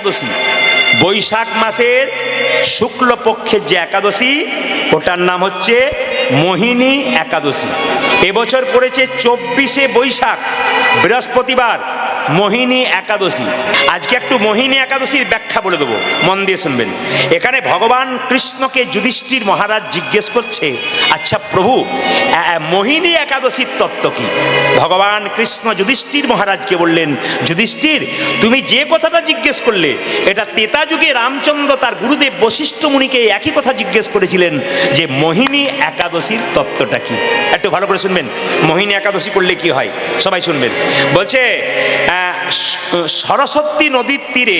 একাদশী, বৈশাখ মাসের শুক্লপক্ষের যে একাদশী, ওটার নাম হচ্ছে মোহিনী একাদশী। এবছর পড়েছে 24শে বৈশাখ, বৃহস্পতিবার, মোহিনী একাদশী। আজকে একটু মোহিনী একাদশীর ব্যাখ্যা বলে দেবো, মন দিয়ে শুনবেন। এখানে ভগবান কৃষ্ণকে যুধিষ্ঠির মহারাজ জিজ্ঞেস করছে, আচ্ছা প্রভু, মোহিনী একাদশীর তত্ত্ব কি? ভগবান কৃষ্ণ যুধিষ্ঠির মহারাজকে বললেন, যুধিষ্ঠির, তুমি যে কথাটা জিজ্ঞেস করলে, এটা ত্রেতা যুগে রামচন্দ্র তার গুরুদেব বশিষ্ঠ মুনিকে একই কথা জিজ্ঞেস করেছিলেন, যে মোহিনী একাদশীর তত্ত্বটা কি। একটু ভালো করে শুনবেন, মোহিনী একাদশী করলে কি হয়, সবাই শুনবেন। বলছে, সরস্বতী নদীর তীরে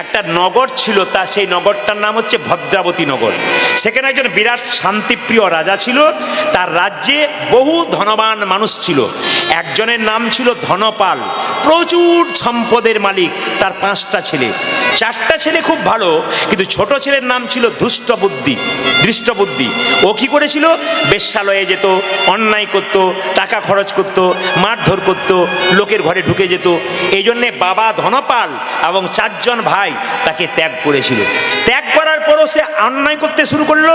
একটা নগর ছিল, তা সেই নগরটার নাম হচ্ছে ভদ্রাবতী নগর। সেখানে একজন বিরাট শান্তিপ্রিয় রাজা ছিল, তার রাজ্যে বহু ধনবান মানুষ ছিল। একজনের নাম ছিল ধনপাল, প্রচুর সম্পদের মালিক। তার 5টা ছেলে, 4টা ছেলে খুব ভালো, কিন্তু ছোট ছেলের নাম ছিল দৃষ্টবুদ্ধি। ও কি করেছিল? বেশ্যালয়ে যেত, অন্যায় করত, টাকা খরচ করত, মারধর করত, লোকের ঘরে ঢুকে যেত। এই জন্যে বাবা ধনপাল এবং 4 জন ভাই তাকে ত্যাগ করেছিল। ত্যাগ করার পরও সে অন্যায় করতে শুরু করলো।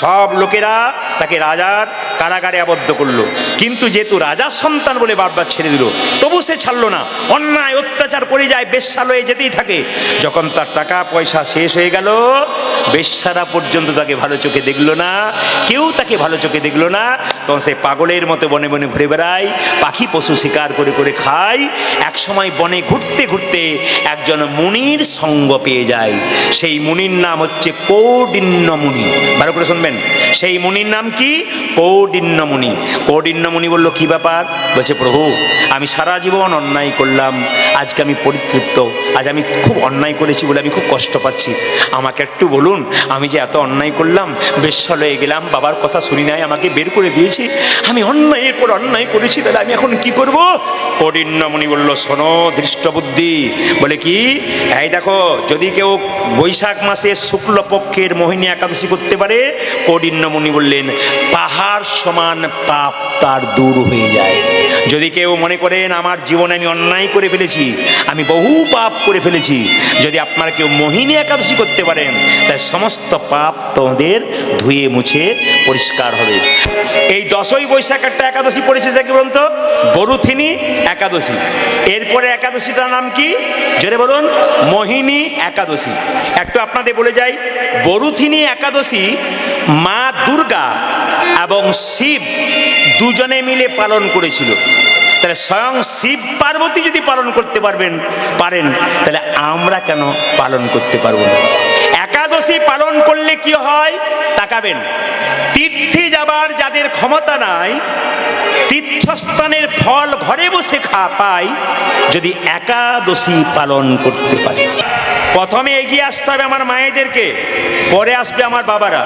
সব লোকেরা তাকে রাজার কারাগারে আবদ্ধ করলো, কিন্তু যেহেতু রাজার সন্তান বলে বারবার ছেড়ে দিল, তবু সে ছাড়লো না। অন্যায় অত্যাচার করে যায়, বেশ্যালয়ে যেতেই থাকে। যখন তার টাকা পয়সা শেষ হয়ে গেল, বেশ্যারা পর্যন্ত তাকে ভালো চোখে দেখলো না, কেউ তাকে ভালো চোখে দেখলো না। তখন সে পাগলের মতো বনে বনে ঘুরে বেড়ায়, পাখি পশু শিকার করে করে খায়। এক সময় বনে ঘুরতে ঘুরতে একজন মুনির সঙ্গ পেয়ে যায়। সেই মুনির নাম হচ্ছে কৌডিন্য মুনি। ভালো করে শুনবেন, সেই মুনির নাম কি? কৌডিন্য মুনি। কৌডিন্য মুনি বলল, কি ব্যাপার? বলছে, প্রভু, আমি সারা জীবন অন্যায় করলাম, আজকে আমি পরিতৃপ্ত। আজ আমি খুব অন্যায় করেছি বলে আমি খুব কষ্ট পাচ্ছি। আমাকে একটু বলুন, আমি যে এত অন্যায় করলাম, বেশ্যালয়ে গেলাম, বাবার কথা শুনি নাই, আমাকে বের করে দিয়েছি, আমি অন্যায়ের পর অন্যায় করেছি, তাহলে আমি এখন কি করব? কৌডিন্য মুনি বলল, শোনো দৃষ্টবুদ্ধি, বলে কি, এই দেখো, যদি কেউ বৈশাখ মাসের শুক্লপক্ষের মোহিনী একাদশী করতে পারে, কৌডিন্য মুনি বললেন, পাহাড় সমান পাপ তার দূর হয়ে যায়। যদি কেউ মনে করেন আমার জীবনে আমি অন্যায় করে ফেলেছি, আমি বহু পাপ করে ফেলেছি, যদি আপনারা কেউ মোহিনী একাদশী করতে পারেন, তাই সমস্ত পাপ তোমাদের ধুয়ে মুছে পরিষ্কার হবে। এই 10ই বৈশাখ একটা একাদশী পড়েছে, যাকে বলুন তো, বরুথিনী একাদশী। এরপরে একাদশীটার নাম কি? জোরে বলুন, মোহিনী একাদশী। একটু আপনাদের বলে যাই, বরুথিনী একাদশী মা দুর্গা এবং শিব দুজনে মিলে পালন করেছিল। তাহলে স্বয়ং শিব পার্বতী যদি পালন করতে পারেন, তাহলে আমরা কেন পালন করতে পারবো না? একাদশী পালন করলে কি হয় তাকাবেন। তীর্থে যাবার যাদের ক্ষমতা নাই, তীর্থস্থানের ফল ঘরে বসে পায় যদি একাদশী পালন করতে পারে। প্রথমে এগিয়ে আসতে হবে আমার মায়েদেরকে, পরে আসবে আমার বাবারা।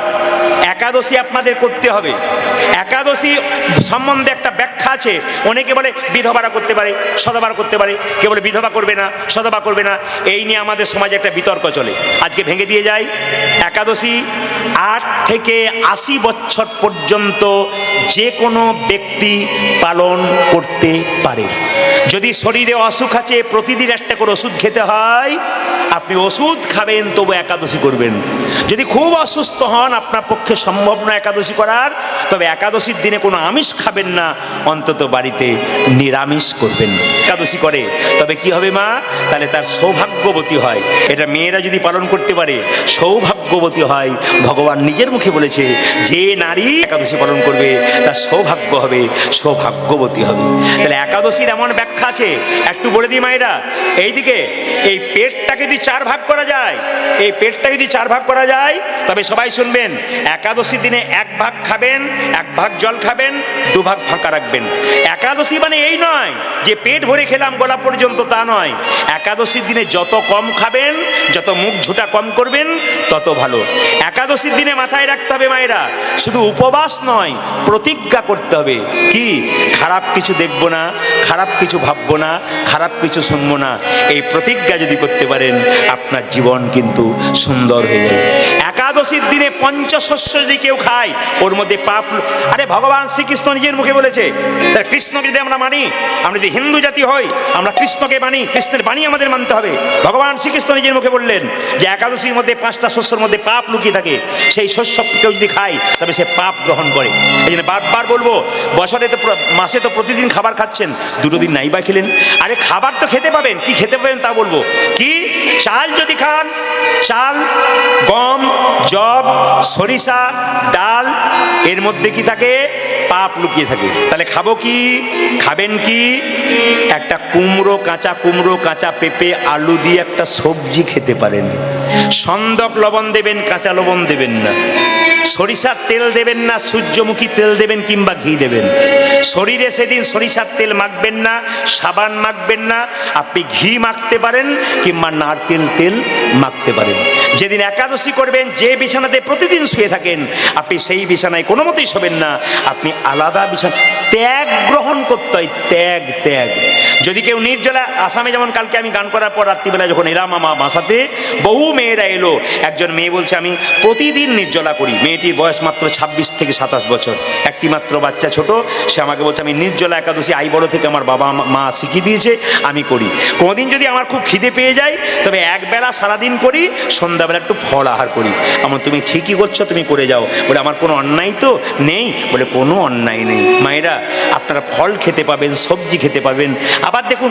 একাদশী আপনাদের করতে হবে। একাদশী সম্বন্ধে একটা ব্যাখ্যা আছে। অনেকে বলে বিধবারা করতে পারে, সধবার করতে পারে, কে বলে বিধবা করবে না, সধবা করবে না। এই নিয়ে আমাদের সমাজে একটা বিতর্ক চলে, আজকে ভেঙে দিয়ে যায়। একাদশী 8 থেকে 80 বছর পর্যন্ত যে কোনো ব্যক্তি পালন করতে পারে। যদি শরীরে অসুখ আছে, প্রতিদিন একটা করে ওষুধ খেতে হয়, আপনি ওষুধ খাবেন, তবু একাদশী করবেন। যদি খুব অসুস্থ হন, আপনার পক্ষে সম্ভব না একাদশী করার, তবে একাদশীর দিনে কোনো আমিষ খাবেন না, অন্তত বাড়িতে নিরামিষ করবেন। একাদশী করে তবে কি হবে মা? তাহলে তার সৌভাগ্যবতী হয়। এটা মেয়েরা যদি পালন করতে পারে সৌভাগ্যবতী হয়। ভগবান নিজের মুখে বলেছে, যে নারী একাদশী পালন করবে তার সৌভাগ্য হবে, সৌভাগ্যবতী হবে। তাহলে একাদশীর এমন ব্যাখ্যা আছে, একটু বলে দিই মায়েরা। এইদিকে এই পেটটাকে যদি 4 ভাগ করা যায়, এই পেটটা যদি 4 ভাগ করা যায়, তবে সবাই শুনবেন, একাদশীর দিনে 1 ভাগ খাবেন, 1 ভাগ জল খাবেন, 2 ভাগ ফাঁকা রাখবেন। একাদশী মানে এই নয় যে পেট ভরে খেলাম গলা পর্যন্ত, তা নয়। একাদশীর দিনে যত কম খাবেন, যত মুখ ঝুটা কম করবেন, তত ভালো। একাদশীর দিনে মাথায় রাখতে হবে মায়েরা, শুধু উপবাস নয়, প্রতিজ্ঞা করতে হবে। কি? খারাপ কিছু দেখবো না, খারাপ কিছু ভাববো না, খারাপ কিছু শুনবো না। এই প্রতিজ্ঞা যদি করতে পারেন, আপনার জীবন কিন্তু সুন্দর হয়ে যাবে। একাদশীর দিনে পঞ্চশস্য যদি কেউ খায় ওর মধ্যে পাপ। আরে ভগবান শ্রীকৃষ্ণ নিজের মুখে বলেছে, তার কৃষ্ণকে যদি আমরা মানি, আমরা যদি হিন্দু জাতি হই, আমরা কৃষ্ণকে মানি, কৃষ্ণের বাণী আমাদের মানতে হবে। ভগবান শ্রীকৃষ্ণ নিজের মুখে বললেন যে একাদশীর মধ্যে 5টা শস্যের মধ্যে পাপ লুকিয়ে থাকে, সেই শস্য কেউ যদি খায় তবে সে পাপ গ্রহণ করে। এই জন্য বারবার বলবো, বছরে তো মাসে তো প্রতিদিন খাবার খাচ্ছেন, 2 দিন নাই বা খেলেন। আরে খাবার তো খেতে পাবেন, কি খেতে পাবেন তা বলবো। কি চাল যদি খান, চাল, গম, জব, সরিষা, ডাল, এর মধ্যে কি থাকে? পাপ লুকিয়ে থাকে। তাহলে খাবো কি? খাবেন কি? একটা কুমড়ো, কাঁচা কুমড়ো, কাঁচা পেঁপে, আলু দিয়ে একটা সবজি খেতে পারেন। সন্দক লবণ দেবেন, কাঁচা লবণ দেবেন না। সরিষার তেল দেবেন না, সূর্যমুখী তেল দেবেন কিংবা ঘি দেবেন। শরীরে সেদিন সরিষার তেল মাখবেন না, সাবান মাখবেন না, আপনি ঘি মাখতে পারেন কিংবা নারকেল তেল মাখতে পারেন। যেদিন একাদশী করবেন, যে বিছানাতে প্রতিদিন শুয়ে থাকেন, আপনি সেই বিছানায় কোনো মতেই শোবেন না, আপনি আলাদা বিছানা। ত্যাগ গ্রহণ করতে হয়, ত্যাগ ত্যাগ। যদি কেউ নির্জলা, আসামে যেমন কালকে আমি গান করার পর রাত্রিবেলা যখন এলাম আমার বাসাতে, বহু মেয়েরা এলো। একজন মেয়ে বলছে আমি প্রতিদিন নির্জলা করি। মেয়েটির বয়স মাত্র 26 থেকে 27 বছর, একটি মাত্র বাচ্চা ছোট। সে আমাকে বলছে আমি নির্জলা একাদশী আই বড় থেকে আমার বাবা মা শিখিয়ে দিয়েছে, আমি করি। কোনোদিন যদি আমার খুব খিদে পেয়ে যায় তবে একবেলা সারাদিন করি, সন্ধ্যাবেলা একটু ফল আহার করি। আমার তুমি ঠিকই করছো, তুমি করে যাও। বলে আমার কোনো অন্যায় তো নেই? বলে কোনো অন্যায় নেই। মায়েরা, আপনারা ফল খেতে পাবেন, সবজি খেতে পাবেন। আবার দেখুন,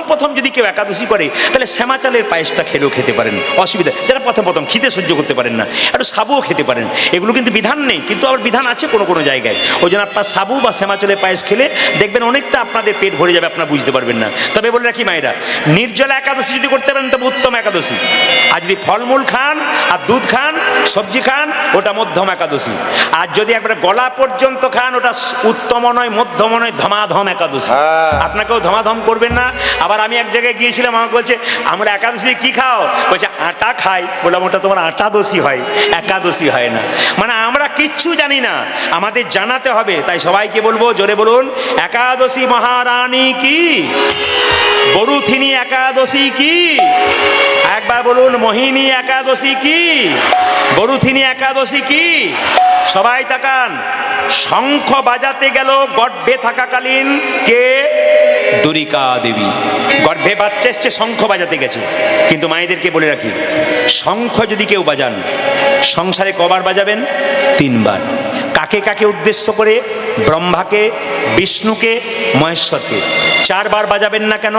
প্রথম যদি কেউ একাদশী করে তাহলে শ্যামা চালের পায়েসটা খেলেও খেতে পারেন, অসুবিধা। যারা প্রথম খিদে সহ্য করতে পারেন না, একটু সাবুও খেতে পারেন। এগুলো কিন্তু বিধান নেই, কিন্তু আবার বিধান আছে কোনো জায়গায়। ওই জন্য আপনার সাবু বা শ্যামা চালের পায়েস খেলে দেখবেন অনেকটা আপনাদের পেট ভরে যাবে, আপনারা বুঝতে পারবেন না। তবে বলে রাখি মায়েরা, নির্জলা একাদশী যদি করতে পারেন তবে উত্তম একাদশী। আর যদি ফলমূল খান আর দুধ খান, সবজি খান, ওটা মধ্যম একাদশী। আর যদি একবারে গলা পর্যন্ত খান, ওটা উত্তম নয়, মধ্যম নয়, ধমাধম একাদশী। আপনাকেও ধমাধম করবেন না। আবার আমি এক জায়গায় গিয়েছিলাম, আমাকে বলছে আমরা একাদশী কি খাও? বলছে আটা খাই। বললাম ওটা তোমার আটাদশী হয়, একাদশী হয় না। মানে আমরা কিচ্ছু জানি না, আমাদের জানাতে হবে। তাই সবাইকে বলবো, জোরে বলুন, একাদশী মহারানী কি, বরুথিনী একাদশী কি, একবার বলুন, মোহিনী একাদশী কি, বরুথিনী একাদশী কি। সবাই তাকান। শঙ্খ বাজাতে গেল গর্ভে থাকাকালীন কে? দুরিকা দেবী। গর্ভে বাচ্চা এসছে, শঙ্খ বাজাতে গেছে। কিন্তু মায়েদেরকে বলে রাখি, শঙ্খ যদি কেউ বাজান, সংসারে কবার বাজাবেন? 3 বার। কাকে কাকে উদ্দেশ্য করে? ব্রহ্মাকে, বিষ্ণুকে, মহেশ্বরকে। 4 বার বাজাবেন না কেন?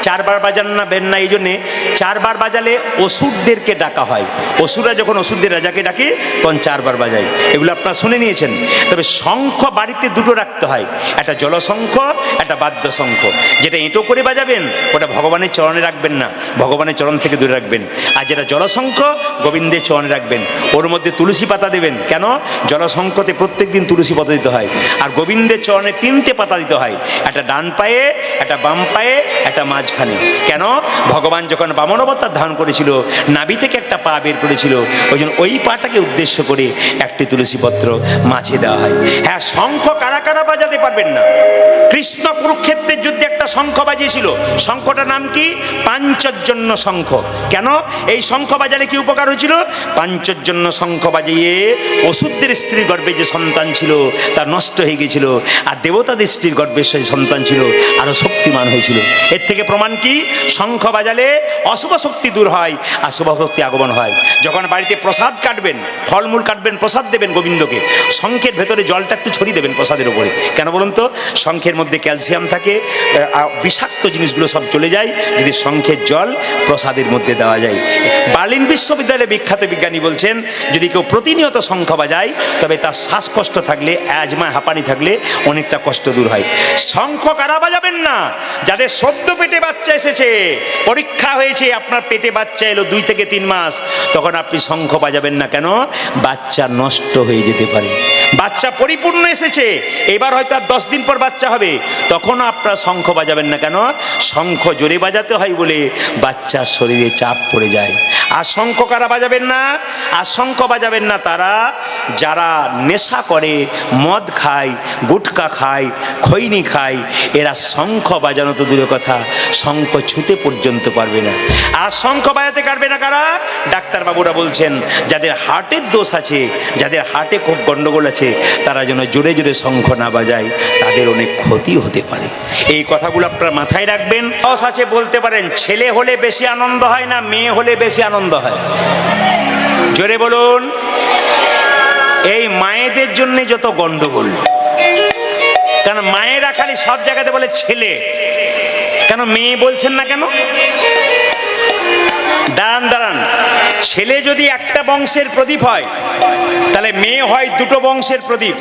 4 বার বাজাবেন না এই জন্যে, 4 বার বাজালে অসুরদেরকে ডাকা হয়। অসুররা যখন অসুরদের রাজাকে ডাকে তখন 4 বার বাজায়। এগুলো আপনারা শুনে নিয়েছেন। তবে শঙ্খ বাড়িতে 2টো রাখতে হয়, একটা জলশঙ্খ, একটা বাদ্য শঙ্খ। যেটা এঁটো করে বাজাবেন ওটা ভগবানের চরণে রাখবেন না, ভগবানের চরণ থেকে দূরে রাখবেন। আর যেটা জলশঙ্খ, গোবিন্দের চরণে রাখবেন। ওর মধ্যে তুলসী পাতা দেবেন। কেন? জলশঙ্খতে প্রত্যেক দিন তুলসী পাতা দিতে হয়। আর গোবিন্দের চরণে 3টে পাতা দিতে হয়, একটা ডান পায়ে, একটা বাম পায়ে, একটা মাঝখানে। কেন? ভগবান যখন বামন অবতার ধারণ করেছিল, নাভি থেকে একটা পা বের করেছিল, ওই জন্য ওই পাটাকে উদ্দেশ্য করে একটি তুলসী পত্র মাঝে দেওয়া হয়। হ্যাঁ, শঙ্খ কারা কারা বাজাতে পারবেন না? কৃষ্ণ কুরুক্ষেত্রের যুদ্ধে একটা শঙ্খ বাজিয়েছিল। শঙ্খটার নাম কি? পাঞ্চজন্য শঙ্খ। কেন? এই শঙ্খ বাজালে কি উপকার হয়েছিল? পাঞ্চজন্য শঙ্খ বাজিয়ে অসুরদের স্ত্রীর গর্ভে যে সন্তান ছিল তা নষ্ট হয়ে গিয়েছিল, আর দেবতাদের স্ত্রীর গর্ভে সেই সন্তান ছিল আরো শক্তিমান হয়েছিল। এর থেকে প্রমাণ কি? শঙ্খ বাজালে অশুভ শক্তি দূর হয় আর শুভ শক্তি আগমন হয়। যখন বাড়িতে প্রসাদ কাটবেন, ফলমূল কাটবেন, প্রসাদ দেবেন গোবিন্দকে, শঙ্খের ভেতরে জলটা একটু ছড়িয়ে দেবেন প্রসাদের উপরে। কেন বলুন তো? শঙ্খের মধ্যে ক্যালসিয়াম থাকে, বিষাক্ত জিনিসগুলো সব চলে যায় যদি শঙ্খের জল প্রসাদের মধ্যে দেওয়া যায়। বার্লিন বিশ্ববিদ্যালয়ের বিখ্যাত বিজ্ঞানী বলছেন, যদি কেউ প্রতিনিয়ত শঙ্খ বাজায় তবে তার শ্বাসকষ্ট থাকলে, অ্যাজমা, হাঁপানি থাকলে অনেকটা কষ্ট দূর হয়। শঙ্খ কারা বাজাবেন না? যাদের সদ্য পেটে বাচ্চা এসেছে, পরীক্ষা হয়েছে, আপনার পেটে বাচ্চা এলো 2 থেকে 3 মাস, তখন আপনি শঙ্খ বাজাবেন না। কেন? বাচ্চা নষ্ট হয়ে যেতে পারে। বাচ্চা পরিপূর্ণ এসেছে, এবার হয়তো আর 10 দিন পর বাচ্চা হবে, তখনও আপনারা শঙ্খ বাজাবেন না। কেন? শঙ্খ জোরে বাজাতে হয় বলে বাচ্চার শরীরে চাপ পড়ে যায়। আর শঙ্খ কারা বাজাবেন না? আর শঙ্খ বাজাবেন না তারা যারা নেশা করে, মদ খায়, গুটকা খায়, খৈনি খায়, এরা শঙ্খ বাজানো তো দূরের কথা, শঙ্খ ছুতে পর্যন্ত পারবে না। আর শঙ্খ বাজাতে পারবে না কারা? ডাক্তারবাবুরা বলছেন যাদের হার্টের দোষ আছে, যাদের হার্টে খুব গন্ডগোল আছে, তারা যেন জোরে জোরে শঙ্খ না বাজায়, তাদের অনেক ক্ষতি হতে পারে। এই কথাগুলো আপনারা মাথায় রাখবেন। দোষ আছে বলতে পারেন, ছেলে হলে বেশি আনন্দ হয় না মেয়ে হলে বেশি আনন্দ হয়? জোরে বলুন। এই মায়েদের জন্য যত গন্ডগোল, কারণ মায়েরা খালি সব জায়গাতে বলে ছেলে, কেন মেয়ে বলছেন না কেন? দাঁড়ান দাঁড়ান, ছেলে যদি একটা বংশের প্রদীপ হয়, তাহলে মেয়ে হয় দুটো বংশের প্রদীপ।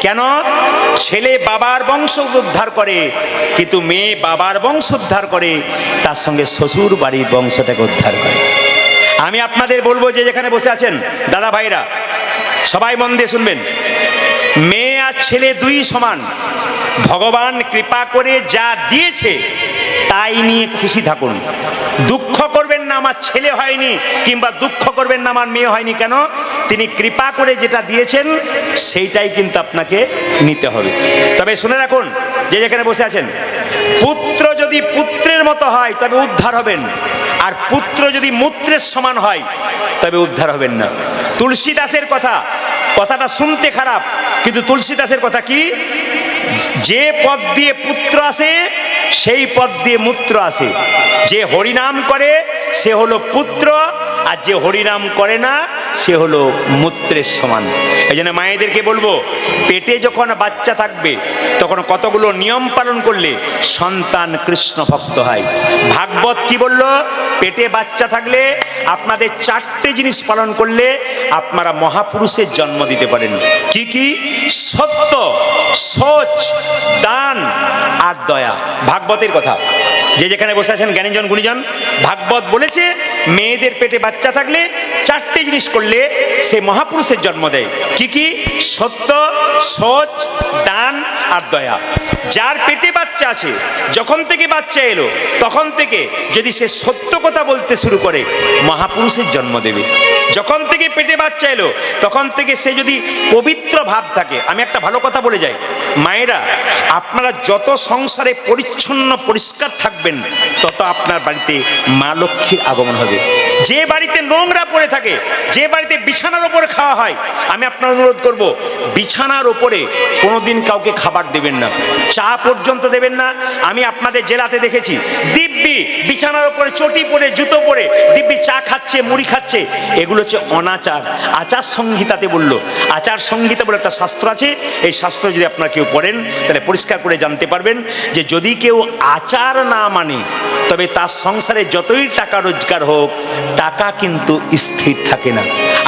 কেন? ছেলে বাবার বংশ উদ্ধার করে, কিন্তু মেয়ে বাবার বংশ উদ্ধার করে, তার সঙ্গে শ্বশুর বাড়ির বংশটাকে উদ্ধার করে। আমি আপনাদের বলবো, যে যেখানে বসে আছেন দাদা ভাইরা, সবাই মন দিয়ে শুনবেন। মেয়ে আর ছেলে দুই সমান। ভগবান কৃপা করে যা দিয়েছে তাই নিয়ে খুশি থাকুন। দুঃখ করবেন না আমার ছেলে হয়নি, কিংবা দুঃখ করবেন না আমার মেয়ে হয়নি। কেন? তিনি কৃপা করে যেটা দিয়েছেন সেইটাই কিন্তু আপনাকে নিতে হবে। তবে শুনে রাখুন, যে যেখানে বসে আছেন, পুত্র যদি পুত্রের মতো হয় তবে উদ্ধার হবেন, আর পুত্র যদি মূত্রের সমান হয় তবে উদ্ধার হবেন না। তুলসীদাসের কথাটা শুনতে খারাপ, কিন্তু তুলসীদাসের কথা কি? যে পথ দিয়ে পুত্র আসে সেই পথ দিয়ে মূত্র আসে। যে হরিনাম করে সে হলো পুত্র, আর যে হরিনাম করে না সে হলো মূত্রের সমান। এই জন্য মায়েদেরকে বলবো, পেটে যখন বাচ্চা থাকবে তখন কতগুলো নিয়ম পালন করলে সন্তান কৃষ্ণ ভক্ত হয়। ভাগবত কি বলল? পেটে বাচ্চা থাকলে আপনাদের 4টে জিনিস পালন করলে আপনারা মহাপুরুষের জন্ম দিতে পারেন। কি কি? সত্য, সোচ, দান আর দয়া। ভাগবতের কথা। যে যেখানে বসে আছেন জ্ঞানীজন গুণীজন, ভাগবত বলেছে মেয়েদের পেটে বাচ্চা থাকলে 4টে জিনিস করলে সে মহাপুরুষের জন্ম দেয়। কি কি? সত্য, সোচ, দান আর দয়া। যার পেটে বাচ্চা আছে, যখন থেকে বাচ্চা এলো তখন থেকে যদি সে সত্য কথা বলতে শুরু করে, মহাপুরুষের জন্ম দেবে। যখন থেকে পেটে বাচ্চা এলো তখন থেকে সে যদি পবিত্র ভাব থাকে। আমি একটা ভালো কথা বলে যাই, মায়েরা, আপনারা যত সংসারে পরিচ্ছন্ন পরিষ্কার থাকবেন, তত আপনার বাড়িতে মা লক্ষ্মীর আগমন হবে। যে বাড়িতে নোংরা পড়ে থাকে, যে বাড়িতে বিছানার ওপরে খাওয়া হয়, আমি আপনার অনুরোধ করব, বিছানার ওপরে কোনোদিন কাউকে খাবার দেবেন না, চা পর্যন্ত দেবেন না। আমি আপনাদের জেলাতে দেখেছি, দিব্যি বিছানার ওপরে চটি পরে, জুতো পরে দিব্যি চা খাচ্ছে, মুড়ি খাচ্ছে। এগুলো হচ্ছে অনাচার। আচার সংহিতাতে বলল, আচার সংহিতা বলে একটা শাস্ত্র আছে। এই শাস্ত্র যদি আপনারা কেউ পড়েন তাহলে পরিষ্কার করে জানতে পারবেন যে যদি কেউ আচার না মানে, তবে তার সংসারে যতই টাকা রোজগার হোক, টাকা কিন্তু স্থির থাকে না।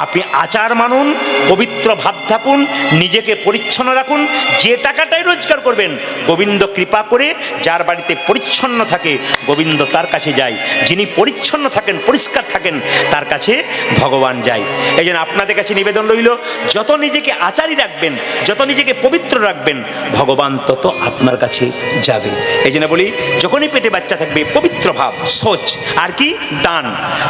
আপনি আচার মানুন, পবিত্র ভাব থাকুন, নিজেকে পরিচ্ছন্ন রাখুন। যে টাকাটাই রোজগার করবেন, গোবিন্দ কৃপা করে যার বাড়িতে পরিচ্ছন্ন থাকে, গোবিন্দ তার কাছে যায়। যিনি পরিচ্ছন্ন থাকেন, পরিষ্কার থাকেন, তার কাছে ভগবান যায়। এই জন্য আপনাদের কাছে নিবেদন রইল, যত নিজেকে আচারী রাখবেন, যত নিজেকে পবিত্র রাখবেন, ভগবান তত আপনার কাছে যাবে। এই জন্য বলি, যখনই পেটে বাচ্চা থাকবে, পবিত্র ভাব, সোচ, আর কি? দান।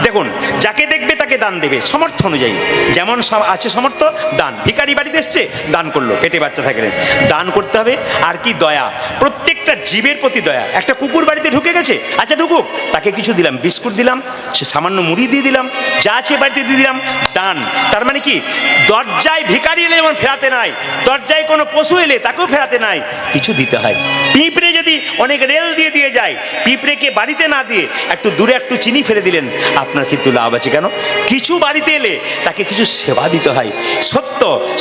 দেখুন, যাকে দেখবে তাকে দান দেবে সমর্থ অনুযায়ী। যেমন সব আছে সমর্থ, দান। ভিখারি বাড়িতে এসছে, দান করলো, পেটে বাচ্চা থাকলেন, দান করতে হবে। আর কি? দয়া। প্রত্যেকটা জীবের প্রতি দয়া। একটা কুকুর বাড়িতে ঢুকে গেছে, আচ্ছা ঢুকুক, তাকে কিছু দিলাম, বিস্কুট দিলাম, সে সামান্য মুড়ি দিয়ে দিলাম, যা আছে বাড়িতে দিয়ে দিলাম, দান। তার মানে কি? দরজায় ভিখারি এলে যেমন ফেরাতে নাই, দরজায় কোনো পশু এলে তাকেও ফেরাতে নাই, কিছু দিতে হয়। পিঁপড়ে যদি অনেক রেল দিয়ে দিয়ে যায়, পিঁপড়েকে বাড়িতে না দিয়ে একটু দূরে একটু চিনি ফেলে দিলেন, আপনার কিন্তু লাভ আছে। কেন? কিছু বাড়িতে এলে তাকে কিছু সেবা দিতে হয়। সত্য,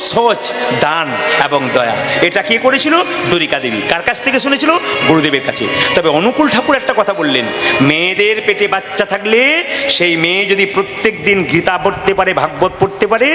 সোচ, দান এবং দয়া। এটা কে করেছিল? দ্বারিকা দেবী। কার কাছ থেকে শুনেছিল? গুরুদেবের কাছে। তবে অনুকূল ঠাকুর একটা কথা বললেন, মেয়েদের পেটে বাচ্চা থাকলে সেই মেয়ে যদি প্রত্যেক দিন গীতা পড়তে পারে, ভাগবত পড়তে পারে,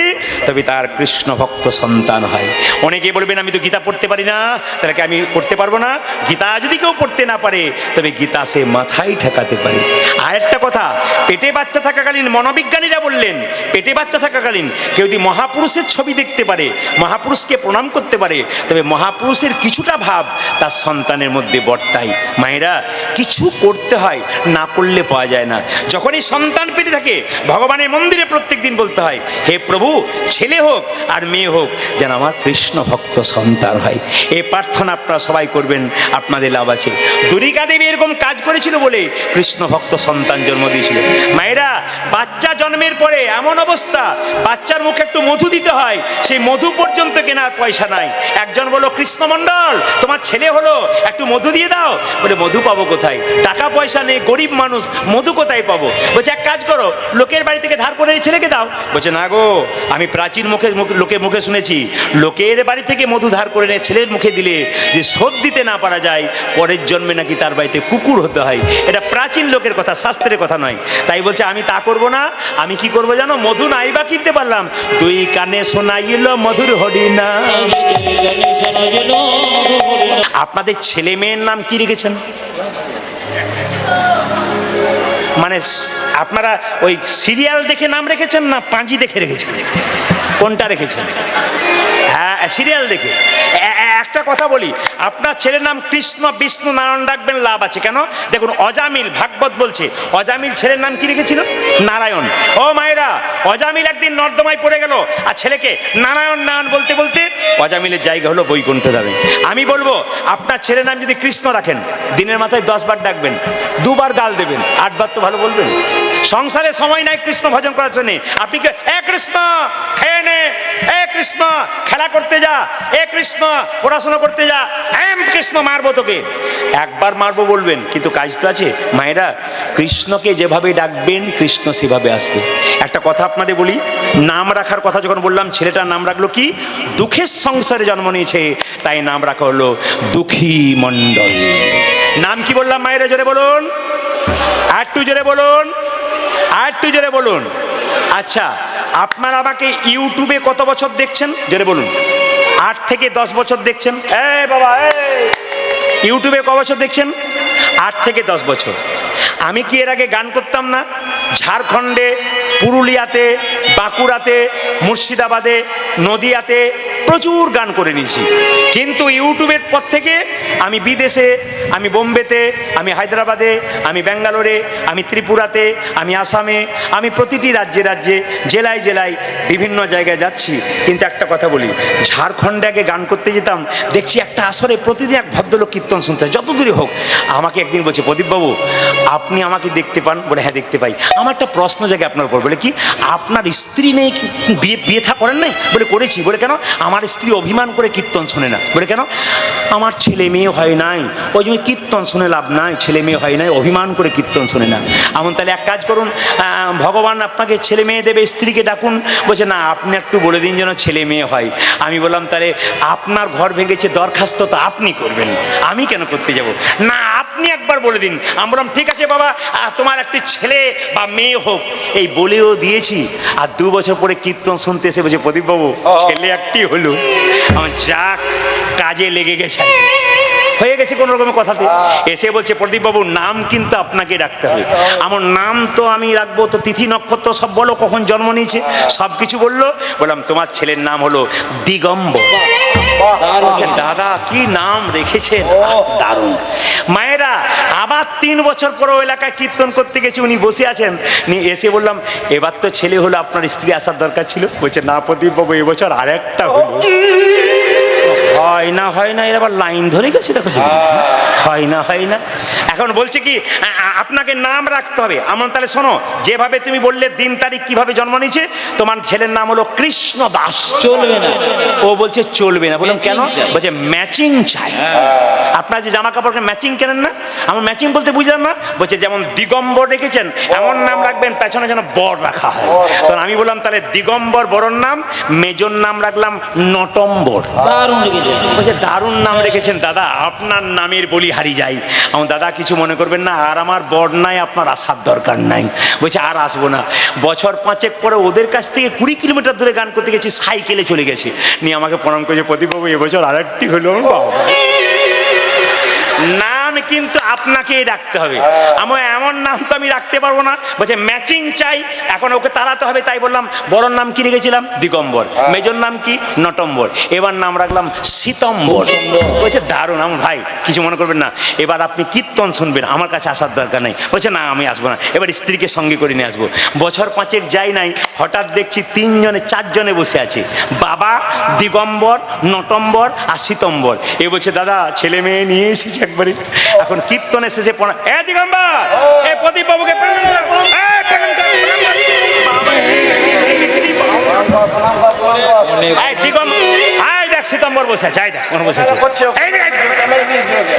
তবে তার কৃষ্ণ ভক্ত সন্তান হয়। অনেকে বলবেন আমি তো গীতা পড়তে পারি না, তাহলে কি আমি করতে পারবো না? গীতা যদি কেউ পড়তে না পারে তবে গীতা সে মাথায় ঠেকাতে পারে। আর একটা কথা, পেটে বাচ্চা থাকাকালীন মনোবিজ্ঞানীরা বললেন, পেটে বাচ্চা থাকাকালীন কেউ যদি মহাপুরুষের ছবি দেখতে পারে, মহাপুরুষকে প্রণাম করতে পারে, তবে মহাপুরুষের কিছুটা ভাব তার সন্তানের মধ্যে বর্তায়। মায়েরা, কিছু করতে হয়, না করলে পাওয়া যায় না। যখনই সন্তান পেটে থাকে ভগবানের মন্দিরে প্রত্যেক দিন বলতে হয়, হে প্রভু, ছেলে হোক আর মেয়ে হোক যেন আমার কৃষ্ণ ভক্ত সন্তান হয়। এই প্রার্থনা আপনারা সবাই করবেন, আপনাদের লাভ আছে। দুর্গা দেবী এরকম কাজ করেছিল বলে কৃষ্ণ ভক্ত সন্তান জন্ম দিয়েছিল। মায়েরা, বাচ্চা জন্মের পরে এমন অবস্থা, বাচ্চার মুখে একটু মধু দিতে হয়, সেই মধু পর্যন্ত কেনার পয়সা নাই। একজন বলল, কৃষ্ণমণ্ডল তোমার ছেলে হলো, একটু মধু দিয়ে দাও। বলে, মধু পাবো কোথায়, টাকা পয়সা নেই, গরিব মানুষ, মধু কোথায় পাবো? বলছে, এক কাজ করো, লোকের বাড়ি থেকে ধার করে ছেলেকে দাও। বলছে, না গো, আমি প্রাচীন লোকের মুখে শুনেছি, লোকের বাড়ি থেকে মধু ধার করে নিয়ে ছেলের মুখে দিলে যে শোধ দিতে না পারা যায়, পরের জন্মে নাকি তার বাড়িতে কুকুর হতে হয়। এটা প্রাচীন লোকের কথা, শাস্ত্রের কথা নয়। তাই বলছে, আমি তা করবো না। আমি কি করবো জানো? মধু নাই বা কিনতে পারলাম, দুই কানে শোনাইল মধুর হরিনা। আপনাদের ছেলে মেয়ের নাম কি রেখেছেন? মানে আপনারা ওই সিরিয়াল দেখে নাম রেখেছেন না পাঁজি দেখে রেখেছেন? কোনটা রেখেছেন? হ্যাঁ, সিরিয়াল দেখে। একটা কথা বলি, আপনার ছেলের নাম কৃষ্ণ, বিষ্ণু, নারায়ণ রাখবেন, লাভ আছে। কেন? দেখুন, অজামিল ভাগবত বলছে, অজামিল ছেলের নাম কি রেখেছিল? নারায়ণ। ও মায়েরা, অজামিল একদিন নর্দমায় পড়ে গেল, আর ছেলেকে নারায়ণ নারায়ণ বলতে বলতে অজামিলের জায়গা হলো বৈকুণ্ঠ ধামে। আমি বলবো, আপনার ছেলের নাম যদি কৃষ্ণ রাখেন, দিনের মাথায় 10 বার ডাকবেন, 2 বার গাল দেবেন, 8 বার তো ভালো বলবেন। সংসারে সময় নাই কৃষ্ণ ভজন করার জন্য। আপনি কে? এ কৃষ্ণ খেয়ে নে, এ কৃষ্ণ খেলা করতে যা, এ কৃষ্ণ পড়াশোনা করতে যা, এম কৃষ্ণ মারবো তোকে। একবার মারবো বলবেন, কিন্তু কাজ তো আছে। মায়েরা, কৃষ্ণকে যেভাবে ডাকবেন কৃষ্ণ সেভাবে আসবে। একটা কথা আপনাদের বলি, নাম রাখার কথা যখন বললাম, ছেলেটার নাম রাখলো কি? দুঃখের সংসারে জন্ম নিয়েছে, তাই নাম রাখা হলো দুঃখী মণ্ডল। নাম কি বললাম মায়েরা? জোরে বলুন, আর একটু জোরে বলুন, আর একটু জোরে বলুন। আচ্ছা, আপনারা আমাকে ইউটিউবে কত বছর দেখছেন? জোরে বলুন। 8 থেকে 10 বছর দেখছেন? বাবা, ইউটিউবে ক বছর দেখছেন? 8 থেকে 10 বছর। আমি কি এর আগে গান করতাম না? ঝাড়খণ্ডে, পুরুলিয়াতে, বাঁকুড়াতে, মুর্শিদাবাদে, নদিয়াতে প্রচুর গান করে নিয়েছি। কিন্তু ইউটিউবের পর থেকে আমি বিদেশে, আমি বোম্বেতে, আমি হায়দ্রাবাদে, আমি ব্যাঙ্গালোরে, আমি ত্রিপুরাতে, আমি আসামে, আমি প্রতিটি রাজ্যে রাজ্যে, জেলায় জেলায় বিভিন্ন জায়গায় যাচ্ছি। কিন্তু একটা কথা বলি, ঝাড়খণ্ডে আগে গান করতে যেতাম, দেখছি একটা আসরে প্রতিদিন এক ভদ্রলোক কীর্তন শুনতে হয়, যত দূরে হোক। আমাকে একদিন বলছে, প্রদীপবাবু আপনি আমাকে দেখতে পান? বলে, হ্যাঁ দেখতে পাই। আমার একটা প্রশ্ন জাগে আপনার উপর। বলে, কি আপনার স্ত্রী নেই? বিয়ে থা করেন নাই? বলে, করেছি। বলে, কেন? আমার স্ত্রী অভিমান করে কীর্তন শোনে না। বলে, কেন? আমার ছেলে মেয়ে হয় নাই, ওই জন্য কীর্তন শুনে লাভ নাই, ছেলে মেয়ে হয় নাই, অভিমান করে কীর্তন শোনে না। এমন তাহলে এক কাজ করুন, ভগবান আপনাকে ছেলে মেয়ে দেবে, স্ত্রীকে ডাকুন। বলছে, না আপনি একটু বলে দিন যেন ছেলে মেয়ে হয়। আমি বললাম, তাহলে আপনার ঘর ভেঙেছে, দরখাস্ত তো আপনি করবেন, আমি কেন করতে যাব? না আপনি একবার বলে দিন। আমি বললাম, ঠিক আছে বাবা, তোমার একটি ছেলে বা মেয়ে হোক, এই বলেও দিয়েছি। আর 2 বছর পরে কীর্তন শুনতে এসে বলছে, প্রদীপবাবু ছেলে একটি হলো। আমার যাক, কাজে লেগে গেছে, হয়ে গেছে কোনো রকমের কথাতে। এসে বলছে, প্রদীপবাবু নাম কিন্তু আপনাকে রাখতে হবে। আমার নাম তো আমি রাখবো, তো তিথি নক্ষত্র সব বলো, কখন জন্ম নিয়েছে সব কিছু বললো। বললাম, তোমার ছেলের নাম হলো দিগম্বর। দাদা কি নাম রেখেছে, দারুণ। মায়েরা, আবার 3 বছর পরে ওই এলাকায় কীর্তন করতে গেছি, উনি বসে আছেন, এসে বললাম, এবার তো ছেলে হলো, আপনার স্ত্রী আসার দরকার ছিল। বলছে, না প্রদীপবাবু এবছর আরেকটা হলো। হয় না হয় না, এর আবার লাইন ধরে গেছে, দেখো হয় না হয় না। এখন বলছে কি আপনাকে নাম রাখতে হবে। আমার তাহলে শোনো, যেভাবে তুমি বললে দিন তারিখ কিভাবে জন্ম নিয়েছে, তোমার ছেলের নাম হলো কৃষ্ণ দাস। চলবে না? ও বলছে চলবে না। বললাম কেন? বলছে ম্যাচিং চাই। আপনার যে জামা কাপড়কে ম্যাচিং কেনেন না? আমার ম্যাচিং বলতে বুঝলাম না। বলছে যেমন দিগম্বর রেখেছেন, এমন নাম রাখবেন পেছনে যেন বর রাখা হয়। তখন আমি বললাম, তাহলে দিগম্বর বড়র নাম, মেজর নাম রাখলাম নটম্বর। দারুণ রেখেছেন। বলছে দারুণ নাম রেখেছেন দাদা, আপনার নামের বলি হারিয়ে যাই। আমার দাদা কিছু মনে করবেন না, আর আমার বর নাই, আপনার আসার দরকার নাই। বলছে আর আসবো না। বছর 5 পরে ওদের কাছ থেকে 20 কিলোমিটার দূরে গান করতে গেছি, সাইকেলে চলে গেছে, নিয়ে আমাকে প্রণাম করেছে, প্রদীপবাবু এবছর আরেকটি হলো। না কিন্তু আপনাকেই রাখতে হবে। আমার এমন নাম তো আমি রাখতে পারবো না, বলছে ম্যাচিং চাই। এখন ওকে তাড়াতে হবে, তাই বললাম বড়র নাম কি রেখেছিলাম দিগম্বর, মেজর নাম কি নটম্বর, এবার নাম রাখলাম শীতম্বর। বলছে দারুণ। আমার ভাই কিছু মনে করবেন না, এবার আপনি কীর্তন শুনবেন, আমার কাছে আসার দরকার নেই। বলছে না আমি আসবো না, এবার স্ত্রীকে সঙ্গে করে নিয়ে আসবো। বছর 5 যাই নাই, হঠাৎ দেখছি 4 জনে বসে আছে, বাবা, দিগম্বর, নটম্বর আর শীতম্বর। এ বলছে দাদা ছেলে মেয়ে নিয়ে এসেছি একবারে। এখন কীর্তনে শেষে পড়া, এ দিগম্বর, এ প্রদীপ বাবুকে প্রণাম কর, এ প্রণাম কর, শীতম্বর বসে আছে,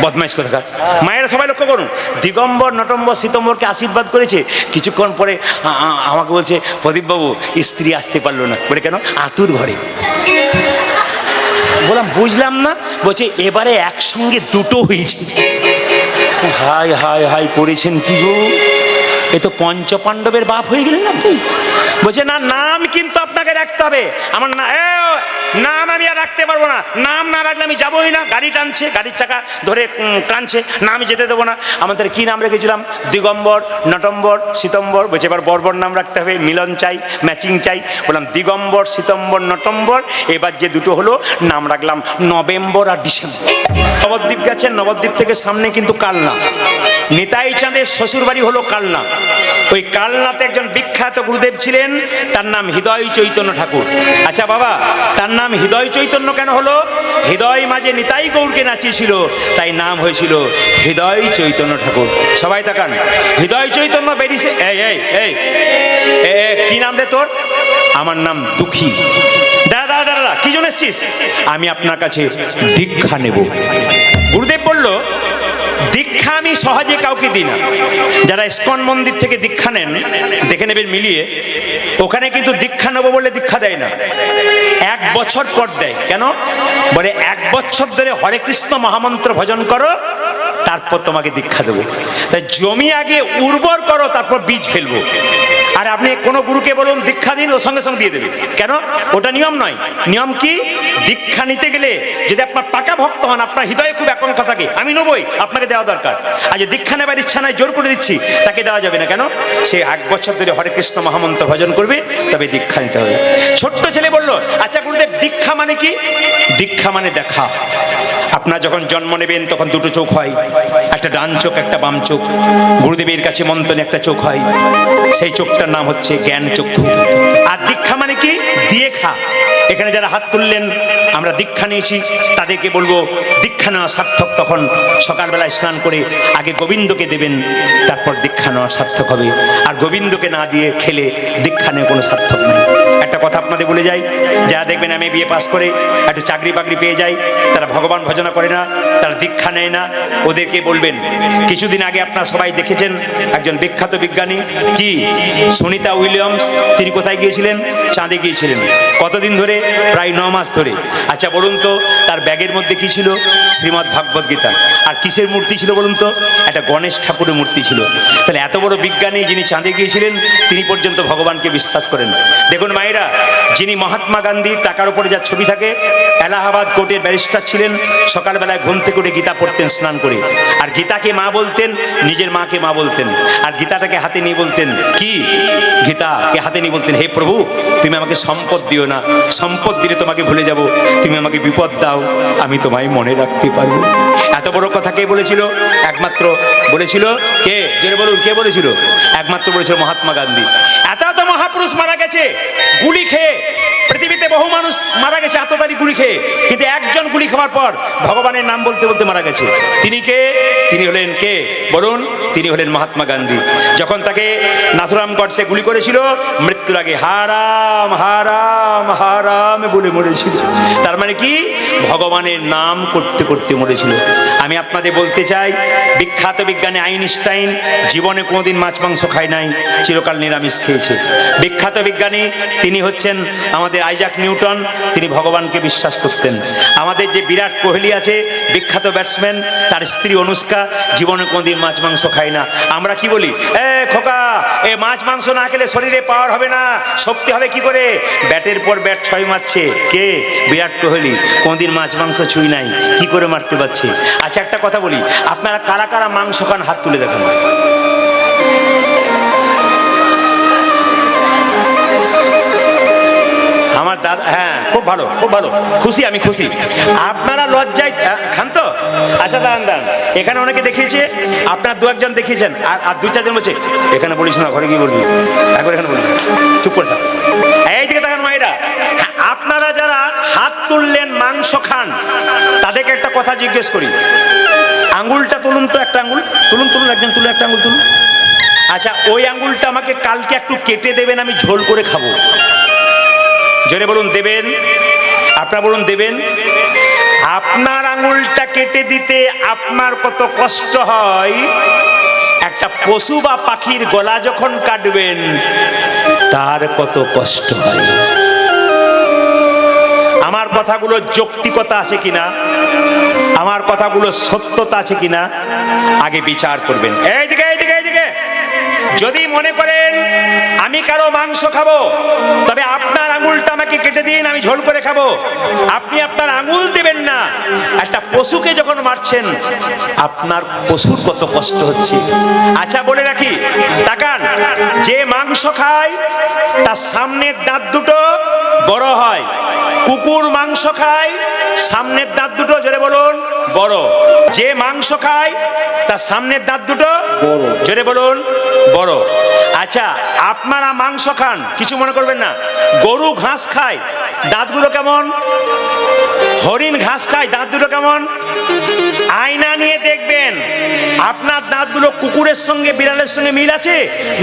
বদমাইশ করে। মায়েরা সবাই লক্ষ্য করুন, দিগম্বর, নটম্বর, শীতম্বরকে আশীর্বাদ করেছে। কিছুক্ষণ পরে আমাকে বলছে প্রদীপ বাবু স্ত্রী আসতে পারলো না। বলে কেন? আতুর ঘরে। বললাম বুঝলাম না। বলছে এবারে একসঙ্গে দুটো হয়েছে। হাই হাই হাই করেছেন কি গো, এ তো পঞ্চপাণ্ডবের বাপ হয়ে গেলেন আপনি। বলছে না, নাম কিন্তু আপনাকে রাখতে হবে। আমার নাম আমি আর রাখতে পারবো না, নাম না রাখলে আমি যাবোই না। গাড়ি টানছে, গাড়ির চাকা ধরে টানছে, না আমি যেতে দেবো না। আমাদের কি নাম রেখেছিলাম? দিগম্বর, নটম্বর, শীতম্বর। বলছে এবার বর্বর নাম রাখতে হবে, মিলন চাই, ম্যাচিং চাই। বললাম দিগম্বর, শীতম্বর, নটম্বর। এবার যে দুটো হলো নাম রাখলাম নভেম্বর আর ডিসেম্বর। নবদ্বীপ গেছেন, নবদ্বীপ থেকে সামনে কিন্তু কালনা। নিতাই চাঁদের শ্বশুর বাড়ি হলো কালনা। ওই কালনাতে একজন বিখ্যাত গুরুদেব ছিলেন, তার নাম হৃদয় চৈতন্য ঠাকুর। আচ্ছা বাবা, তার নাম হৃদয় চৈতন্য কেন হলো? হৃদয় মাঝে নিতাই গৌরকে নাচিয়েছিল, তাই নাম হয়েছিল হৃদয় চৈতন্য ঠাকুর। সবাই তাকান, হৃদয় চৈতন্য বেরিয়েছে। এই এই এই কি নাম রে তোর? আমার নাম দুঃখী। দাদা দাদা কি জন্য এসছিস? আমি আপনার কাছে দীক্ষা নেব। গুরুদেব বলল দীক্ষা আমি সহজে কাউকে দিই না। যারা ইস্কন মন্দির থেকে দীক্ষা নেন, দেখে নেবেন মিলিয়ে, ওখানে কিন্তু দীক্ষা নেবো বলে দীক্ষা দেয় না, 1 বছর পর দেয়। কেন? বলে 1 বছর ধরে হরে কৃষ্ণ মহামন্ত্র ভজন করো, তারপর তোমাকে দীক্ষা দেবো। তাই জমি আগে উর্বর করো, তারপর বীজ ফেলবো। আর আপনি কোনো গুরুকে বলুন দীক্ষা দিন, ও সঙ্গে সঙ্গে দিয়ে দেবে। কেন? ওটা নিয়ম নয়। নিয়ম কি? দীক্ষা নিতে গেলে যদি আপনার পাকা ভক্ত হন, আপনার হৃদয়ে খুব একাগ্রতা থাকে, আমি নেবই, আপনাকে দেওয়া দরকার। আর যে দীক্ষা নেবার ইচ্ছা নাই, জোর করে দিচ্ছি, তাকে দেওয়া যাবে না। কেন? সে 1 বছর ধরে হরে কৃষ্ণ মহামন্ত্র ভজন করবে, তবে দীক্ষা নিতে হবে। ছোট্ট ছেলে বলল আচ্ছা গুরুদেব দীক্ষা মানে কি? দীক্ষা মানে দেখা। আপনার যখন জন্ম নেবেন তখন 2টো চোখ হয়, একটা ডান চোখ, একটা বাম চোখ। গুরুদেবের কাছে মন্ত্রণে একটা চোখ হয়, সেই চোখটার নাম হচ্ছে জ্ঞান চক্ষু। আর দীক্ষা মানে কি? দিয়ে খা। এখানে যারা হাত তুললেন, আমরা দীক্ষা নিয়েছি, তাদেরকে বলবো দীক্ষা নেওয়া সার্থক তখন সকালবেলায় স্নান করে আগে গোবিন্দকে দেবেন, তারপর দীক্ষা নেওয়া সার্থক হবে। আর গোবিন্দকে না দিয়ে খেলে দীক্ষা নেওয়া কোনো সার্থক নেই। একটা কথা আপনাদের বলে যাই, যারা দেখবেন আমি বিএ পাস করে একটু চাকরি বাকরি পেয়ে যাই, তারা ভগবান ভজনা করে না, তারা দীক্ষা নেয় না, ওদেরকে বলবেন। কিছুদিন আগে আপনারা সবাই দেখেছেন একজন বিখ্যাত বিজ্ঞানী কি সুনিতা উইলিয়ামস, তিনি কোথায় গিয়েছিলেন? চাঁদে গিয়েছিলেন। কতদিন ধরে? প্রায় 9 মাস ধরে। আচ্ছা বলুন তো, তার ব্যাগের মধ্যে কি ছিল? শ্রীমদ্ ভাগবত গীতা। আর কিসের মূর্তি ছিল বলুন তো? একটা গণেশ ঠাকুরের মূর্তি ছিল। তাহলে এত বড় বিজ্ঞানী যিনি চাঁদে গিয়েছিলেন, তিনি পর্যন্ত ভগবানকে বিশ্বাস করেন। দেখুন মায়েরা, যিনি মহাত্মা গান্ধীর টাকার উপরে যার ছবি থাকে, এলাহাবাদ কোর্টের ব্যারিস্টার ছিলেন, সকালবেলায় ঘুম থেকে উঠে গীতা পড়তেন স্নান করে। আর গীতাকে মা বলতেন, নিজের মাকে মা বলতেন। আর গীতাটাকে হাতে নিয়ে বলতেন কি? গীতাকে হাতে নিয়ে বলতেন, হে প্রভু তুমি আমাকে সম্পদ দিও না, সম্পদ দিলে তোমাকে ভুলে যাব, তুমি আমাকে বিপদ দাও, আমি তোমায় মনে রাখতে পারবো। এত বড় কথা কে বলেছিল? একমাত্র বলেছিল কে? জোরে বলুন, কে বলেছিল? একমাত্র বলেছিল মহাত্মা গান্ধী। এত মহাপুরুষ মারা গেছে গুলি খেয়ে, পৃথিবীতে বহু মানুষ মারা গেছে আততায়ী গুলি খেয়ে, কিন্তু একজন গুলি খাওয়ার পর ভগবানের নাম বলতে বলতে মারা গেছে। তিনি কে? তিনি হলেন কে বলুন? তিনি হলেন মহাত্মা গান্ধী। যখন তাকে নাথুরাম গডসে গুলি করেছিল, মৃত্যুর আগে হারাম হারাম হারাম বলে মরেছিল। তার মানে কি? ভগবানের নাম করতে করতে মরেছিল। আমি আপনাদের বলতে চাই, বিখ্যাত বিজ্ঞানী আইনস্টাইন জীবনে কোনোদিন মাছ মাংস খায় নাই, চিরকাল নিরামিষ খেয়েছে। বিখ্যাত বিজ্ঞানী তিনি হচ্ছেন আমাদের আইজাক নিউটন। তিনি ভগবানকে বিশ্বাস করতেন। আমাদের যে বিরাট কোহলি আছে, বিখ্যাত ব্যাটসম্যান, তার স্ত্রী অনুষ্কা জীবনে কোনদিন মাছ মাংস খায় না। আমরা কি বলি, এ খোকা, এ মাছ মাংস না খেলে শরীরে পাওয়ার হবে না, শক্তি হবে কি করে? ব্যাটের পর ব্যাট 6 মারছে কে? বিরাট কোহলি। কোনদিন মাছ মাংস ছুঁই নাই, কি করে মারতে পারছে? আচ্ছা একটা কথা বলি, আপনারা কারা কারা মাংস খান হাত তুলে দেখেন। আমার দাদা, হ্যাঁ খুব ভালো, খুব ভালো, খুশি, আমি খুশি। আপনারা লজ্জায় খান তো? আচ্ছা দাঁড়ান দাঁড়ান, এখানে অনেকে দেখিয়েছে, আপনার 2-1 দেখিয়েছেন, আর 2-4 জন বলছে এখানে বলিস না, ঘরে গিয়ে বলবি, একবার এখানে বলবি, চুপ করে থাক। এইদিকে তাকান মায়েরা, আপনারা যারা হাত তুললেন মাংস খান, তাদেরকে একটা কথা জিজ্ঞেস করি, আঙ্গুলটা তুলুন তো, একটা আঙ্গুল তুলুন, তুলুন, একজন তুলুন, একটা আঙ্গুল তুলুন। আচ্ছা ওই আঙ্গুলটা আমাকে কালকে একটু কেটে দেবেন, আমি ঝোল করে খাবো। জোরে বলুন দেবেন? আপনারা বলুন দেবেন? আপনার আঙুলটা কেটে দিতে আপনার কত কষ্ট হয়, একটা পশু বা পাখির গলা যখন কাটবেন তার কত কষ্ট হয়। আমার কথাগুলো যৌক্তিকতা আছে কিনা, আমার কথাগুলো সত্যতা আছে কিনা আগে বিচার করবেন। এইদিকে এইদিকে এইদিকে, যদি মনে করেন আমি কারো মাংস খাবো, তবে আপনার আঙুলটা আমাকে কেটে দিন, আমি ঝোল করে খাবো। আপনি আপনার আঙুল দেবেন না। একটা পশুকে যখন মারছেন, আপনার পশুর কত কষ্ট হচ্ছে। আচ্ছা বলে রাখি, তাকান, যে মাংস খায় তার সামনের দাঁত দুটো বড় হয়। কুকুর মাংস খায়, সামনের দাঁত দুটো, জোরে বলুন, বড়। যে মাংস খায় তার সামনের দাঁত দুটো বড়, জোরে বলুন, বড়। আচ্ছা আপনারা মাংস খান, কিছু মনে করবেন না। গরু ঘাস খায়, দাঁতগুলো কেমন? হরিণ ঘাস খায়, দাঁত দুটো কেমন? আয়না নিয়ে দেখবেন আপনার দাঁতগুলো কুকুরের সঙ্গে বিড়ালের সঙ্গে মিল আছে,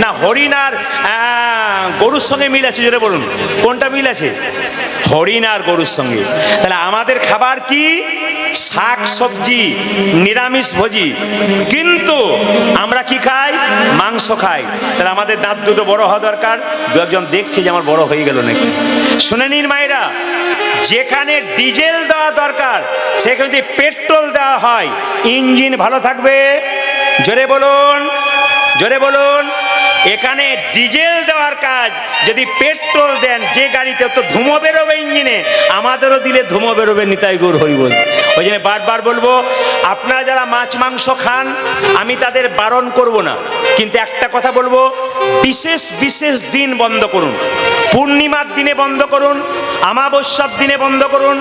না হরিণ আর গরুর সঙ্গে মিল আছে? জোরে বলুন, কোনটা মিল আছে? হরিণ আর গরুর সঙ্গে। তাহলে আমাদের খাবার কি? শাক সবজি, নিরামিষ ভোজি, কিন্তু আমরা কি খাই? মাংস খাই। তাহলে আমাদের দাঁত দুটো বড় হওয়া দরকার। 2-1 দেখছে যে আমার বড় হয়ে গেল নাকি। শুনে নিন মায়েরা, যেখানে ডিজেল দেওয়া দরকার সেখানে যদি পেট্রোল দেওয়া হয়, ইঞ্জিন ভালো থাকবে। জোরে বলুন, জোরে বলুন। এখানে ডিজেল দেওয়ার কাজ, যদি পেট্রোল দেন, যে গাড়িতে তো ধুমো বেরোবে ইঞ্জিনে, আমাদেরও দিলে ধুমো বেরোবে। নিতাই গৌর হরি বল। ওই জন্য বারবার বলবো, আপনারা যারা মাছ মাংস খান আমি তাদের বারণ করব না, কিন্তু একটা কথা বলবো, বিশেষ বিশেষ দিন বন্ধ করুন। পূর্ণিমার দিনে বন্ধ করুন, অমাবস্যার দিনে বন্ধ করুন।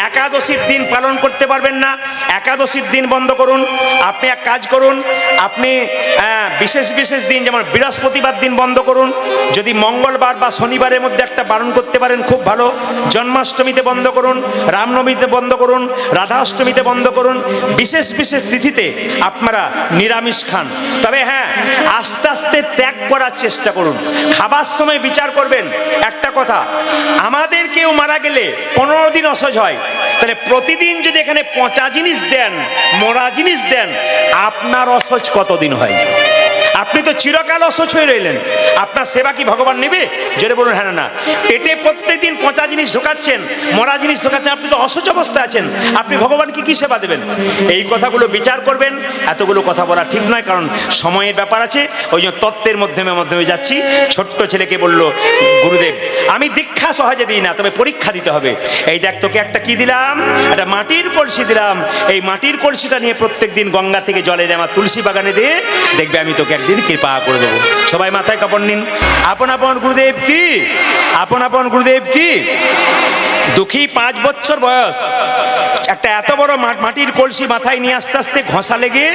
একাদশীর দিন পালন করতে পারবেন না, একাদশীর দিন বন্ধ করুন। আপনি এক কাজ করুন, আপনি বিশেষ বিশেষ দিন যেমন বৃহস্পতিবার দিন বন্ধ করুন। যদি মঙ্গলবার বা শনিবারের মধ্যে একটা বারণ করতে পারেন খুব ভালো। জন্মাষ্টমীতে বন্ধ করুন, রামনবমীতে বন্ধ করুন, রাধাষ্টমীতে বন্ধ করুন। বিশেষ বিশেষ তিথিতে আপনারা নিরামিষ খান। তবে হ্যাঁ, আস্তে আস্তে ত্যাগ করার চেষ্টা করুন। খাবার সময় বিচার করবেন। একটা কথা, আমাদের কেউ মারা গেলে 15 দিন অসহ্য হয়, তাহলে প্রতিদিন যদি এখানে পচা জিনিস দেন, মরা জিনিস দেন, আপনার অসহ্য কতদিন হয়? আপনি তো চিরকাল অসহ্য হয়ে রইলেন, আপনার সেবা কি ভগবান নেবে? জোরে বলুন হ্যাঁ না। পেটে প্রত্যেকদিন পচা জিনিস ঢোকাচ্ছেন, মরা জিনিস ঢোকাচ্ছেন, আপনি তো অসহ্য অবস্থায় আছেন, আপনি ভগবানকে কি সেবা দেবেন? এই কথাগুলো বিচার করবেন। এতগুলো কথা বলা ঠিক নয়, কারণ সময়ের ব্যাপার আছে। ওই জন্য তত্ত্বের মাধ্যমে যাচ্ছি। ছোট্ট ছেলেকে বলল গুরুদেব, আমি দীক্ষা সহজে দিই না, তবে পরীক্ষা দিতে হবে। এই দেখ, তোকে একটা কি দিলাম, একটা মাটির কলসি দিলাম। এই মাটির কলসিটা নিয়ে প্রত্যেক দিন গঙ্গা থেকে জলে আমার তুলসী বাগানে দিয়ে দেখবে আমি তোকে একদিন কৃপা করে দেবো। সবাই মাথায় কাপড় নিন। আপন আপন গুরুদেব কি, আপন আপন গুরুদেব কি। দুঃখী 5 বছর বয়স, একটা এত বড় মাটির কলসি মাথায় নিয়ে আস্তে আস্তে ঘষা লেগে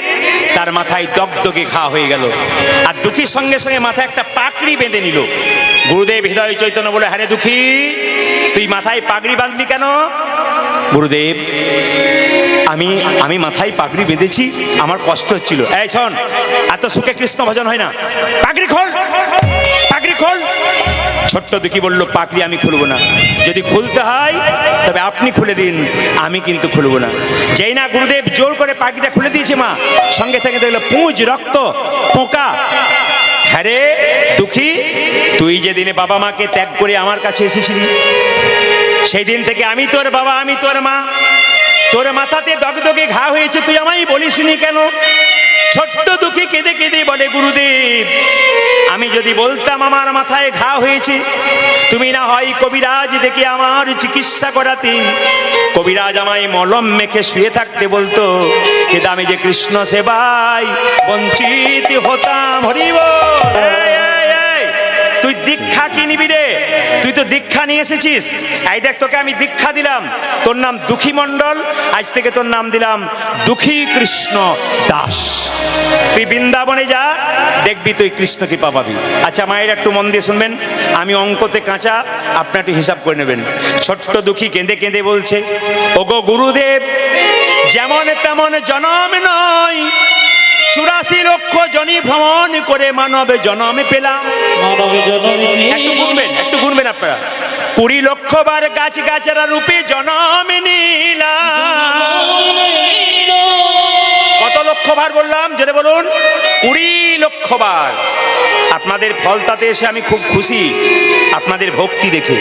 তার মাথায় দগদগে ঘা হয়ে গেল। আর দুঃখীর সঙ্গে সঙ্গে মাথায় একটা পাগড়ি বেঁধে নিল। গুরুদেব হৃদয় চৈতন্য বলে, হ্যাঁ রে দুঃখী, তুই মাথায় পাগড়ি বাঁধলি কেন? গুরুদেব, আমি মাথায় পাগড়ি বেঁধেছি, আমার কষ্ট হচ্ছিল। এই শোন, এত সুখে কৃষ্ণ ভজন হয় না, পাগড়ি খোল, পাগড়ি খোল। ছোট্ট দুঃখী বলল, পাগড়ি আমি খুলবো না, যদি খুলতে হয় তবে আপনি খুলে দিন, আমি কিন্তু খুলবো না। যেই না গুরুদেব জোর করে পাগড়িটা খুলে দিয়েছে, মা সঙ্গে থেকে দেখলো পুঁজ, রক্ত, পোকা। হ্যাঁ রে দুঃখী, তুই যেদিনে বাবা মাকে ত্যাগ করে আমার কাছে এসেছিলি, সেই দিন থেকে আমি তোর বাবা, আমি তোর মা। তোর মাথাতে দগদগে ঘা হয়েছে, তুই আমায় বলিসনি কেন? ছোট্ট দুঃখী কেঁদে কেঁদে বলে, গুরুদেব আমি যদি বলতাম আমার মাথায় ঘা হয়েছে, তুমি না হয় কবিরাজ দেখে আমার চিকিৎসা করাতে। কবিরাজ আমায় মলম মেখে শুয়ে থাকতে বলতো, কিন্তু আমি যে কৃষ্ণ সেবায় বঞ্চিত হতাম। হরিব, তুই দীক্ষা কি নিবি রে? তুই তো দীক্ষা নিয়ে এসেছিস। এই দেখ, তোকে আমি দীক্ষা দিলাম, তোর নাম দুঃখী মণ্ডল, আজ থেকে তোর নাম দিলাম দুঃখী কৃষ্ণ দাস। তুই বৃন্দাবনে যা, দেখবি তুই কৃষ্ণ কৃপা পাবি। আচ্ছা মায়ের একটু মন দিয়ে শুনবেন, আমি অঙ্কতে কাঁচা, আপনি একটু হিসাব করে নেবেন। ছোট্ট দুঃখী কেঁদে কেঁদে বলছে, ওগো গুরুদেব, যেমন তেমন জনম নয়, 84 লক্ষ জনি ভ্রমণ করে মানব জনম পেলাম। একটু গুনবেন আপনারা। 20 লক্ষ বার গাছ গাছরা রূপে জনম নিলাম। কত লক্ষ বার বললাম, যেটা বলুন? 20 লক্ষ বার। আপনাদের ফলতাতে এসে আমি খুব খুশি, আপনাদের ভক্তি দেখে।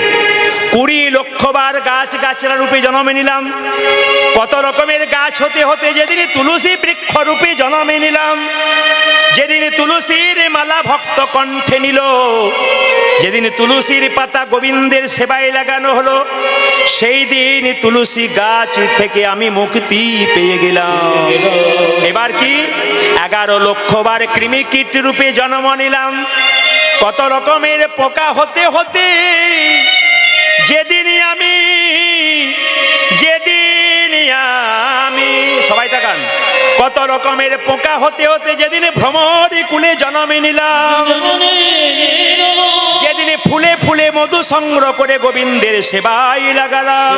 20 লক্ষ বার গাছ গাছরা রূপে জন্মে নিলাম। কত রকমের গাছ হতে হতে যেদিন তুলসী বৃক্ষ রূপে জন্মে নিলাম, যেদিন তুলসীর মালা ভক্ত কণ্ঠে নিল, যেদিন তুলসীর পাতা গোবিন্দের সেবায় লাগানো হলো, সেই দিন তুলসী গাছ থেকে আমি মুক্তি পেয়ে গেলাম। এবার কি 11 লক্ষ বার কৃমিকীট রূপে জন্ম নিলাম। কত রকমের পোকা হতে হতে যেদিন আমি সবাই তাকান, কত রকমের পোকা হতে হতে যেদিন ভ্রমর কুলে জন্মে নিলাম, যেদিন ফুলে ফুলে মধু সংগ্রহ করে গোবিন্দের সেবায় লাগালাম,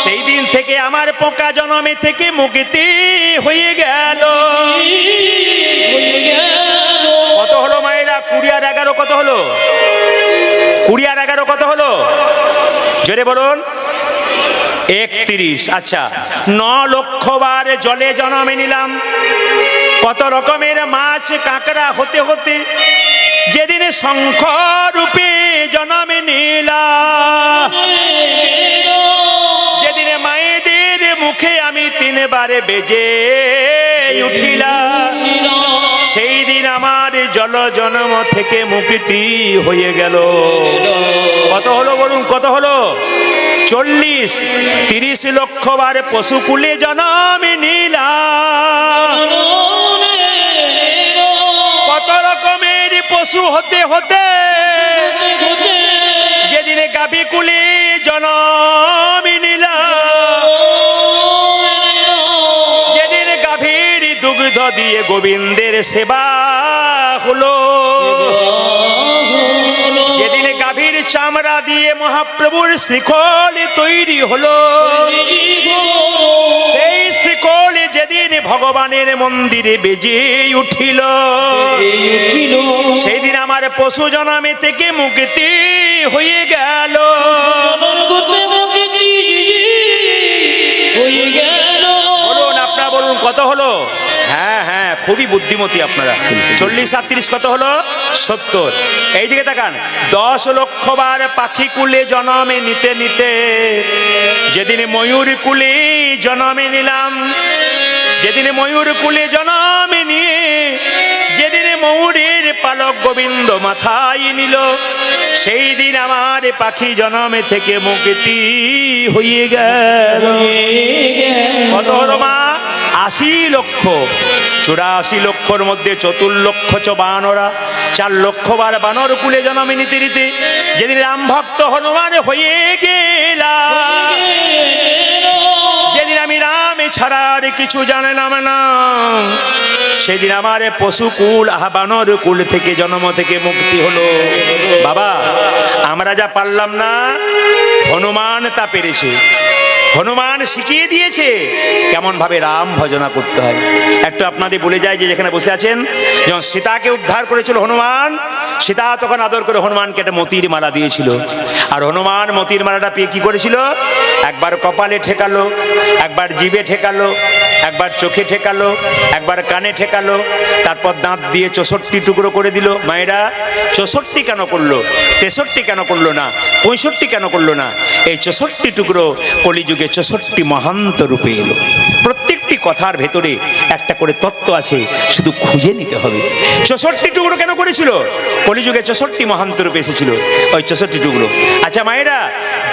সেই দিন থেকে আমার পোকা জন্মে থেকে মুক্তি হয়ে গেল। কত হলো মায়েরা? 20 আর 11 কত হলো? 20 আর 11 কত হলো? জোরে বলুন। 31। আচ্ছা, 9 লক্ষ বার জলে জন্মে নিলাম। কত রকমের মাছ কাঁকড়া হতে হতে যেদিন শঙ্খ রূপে জন্মে নিলাম, যেদিন মায়েদের মুখে আমি 3 বারে বেজে উঠিলাম, সেই দিন আমার জল জন্ম থেকে মুক্তি হয়ে গেল। কত হলো বলুন? কত হলো? 40। 30 লক্ষ বার পশুকুলে জন্ম নিলাম। কত রকমের পশু হতে হতে যেদিন গাভী কুলে জন্ম নিলাম, যেদিন গাভীর দুগ্ধ দিয়ে গোবিন্দের সেবা হলো, যেদিন গাভীর চামড়া দিয়ে মহাপ্রভুর শ্রীখল তৈরি হলো, সেই শ্রীখল যেদিন ভগবানের মন্দিরে বেজে উঠিল, সেই দিন আমার পশু জন্মে থেকে মুক্তি হয়ে গেল। বলুন, আপনারা বলুন কত হলো? হ্যাঁ হ্যাঁ, খুবই বুদ্ধিমতী আপনারা। 40 আর 30 কত হলো? 70। এইদিকে তাকান। 10 লক্ষ বার পাখি কুলে জন্মে নিতে নিতে যেদিন ময়ূর কুলে জন্মে নিলাম, যেদিন ময়ূর কুলে জন্মে নিয়ে যেদিন ময়ূরের পালক গোবিন্দ মাথায় নিল, সেই দিন আমার পাখি জন্মে থেকে মুক্তি হয়ে গেল। কত হলো মা? 80 লক্ষ। 84 লক্ষর মধ্যে 4 লক্ষ বানরা, 4 লক্ষ বার বানর কুলে জন্মে নিতে নিতে যেদিন রাম ভক্ত হনুমান হয়ে গেলাম, যেদিন আমি রাম ছাড়া আর কিছু জানলাম না, সেদিন আমার পশুকুল বানর কুল থেকে জন্ম থেকে মুক্তি হলো। বাবা, আমরা যা পারলাম না, হনুমান তা পেরেছে। হনুমান শিখিয়ে দিয়েছে কেমন ভাবে রাম ভজনা করতে হয়। একটু আপনাদের বলে যায় যে যেখানে বসে আছেন, যখন সীতাকে উদ্ধার করেছিল হনুমান, সীতা তখন আদর করে হনুমানকে একটা মতির মালা দিয়েছিল। আর হনুমান মতির মালাটা পেয়ে কি করেছিল, একবার কপালে ঠেকালো, একবার জিভে ঠেকালো, একবার চোখে ঠেকালো, একবার কানে ঠেকালো, তারপর দাঁত দিয়ে 64 টুকরো করে দিল। মায়েরা 64 কেন করলো, 63 কেন করলো না, 65 কেন করলো না? এই 64 টুকরো কলিযুগে 64 মহান্ত রূপে এলো। প্রত্যেকটি কথার ভেতরে একটা করে তত্ত্ব আছে, শুধু খুঁজে নিতে হবে। 64 টুকরো কেন করেছিল? কলিযুগে 64 মহান্ত রূপে এসেছিল ওই 64 টুকরো। আচ্ছা মায়েরা,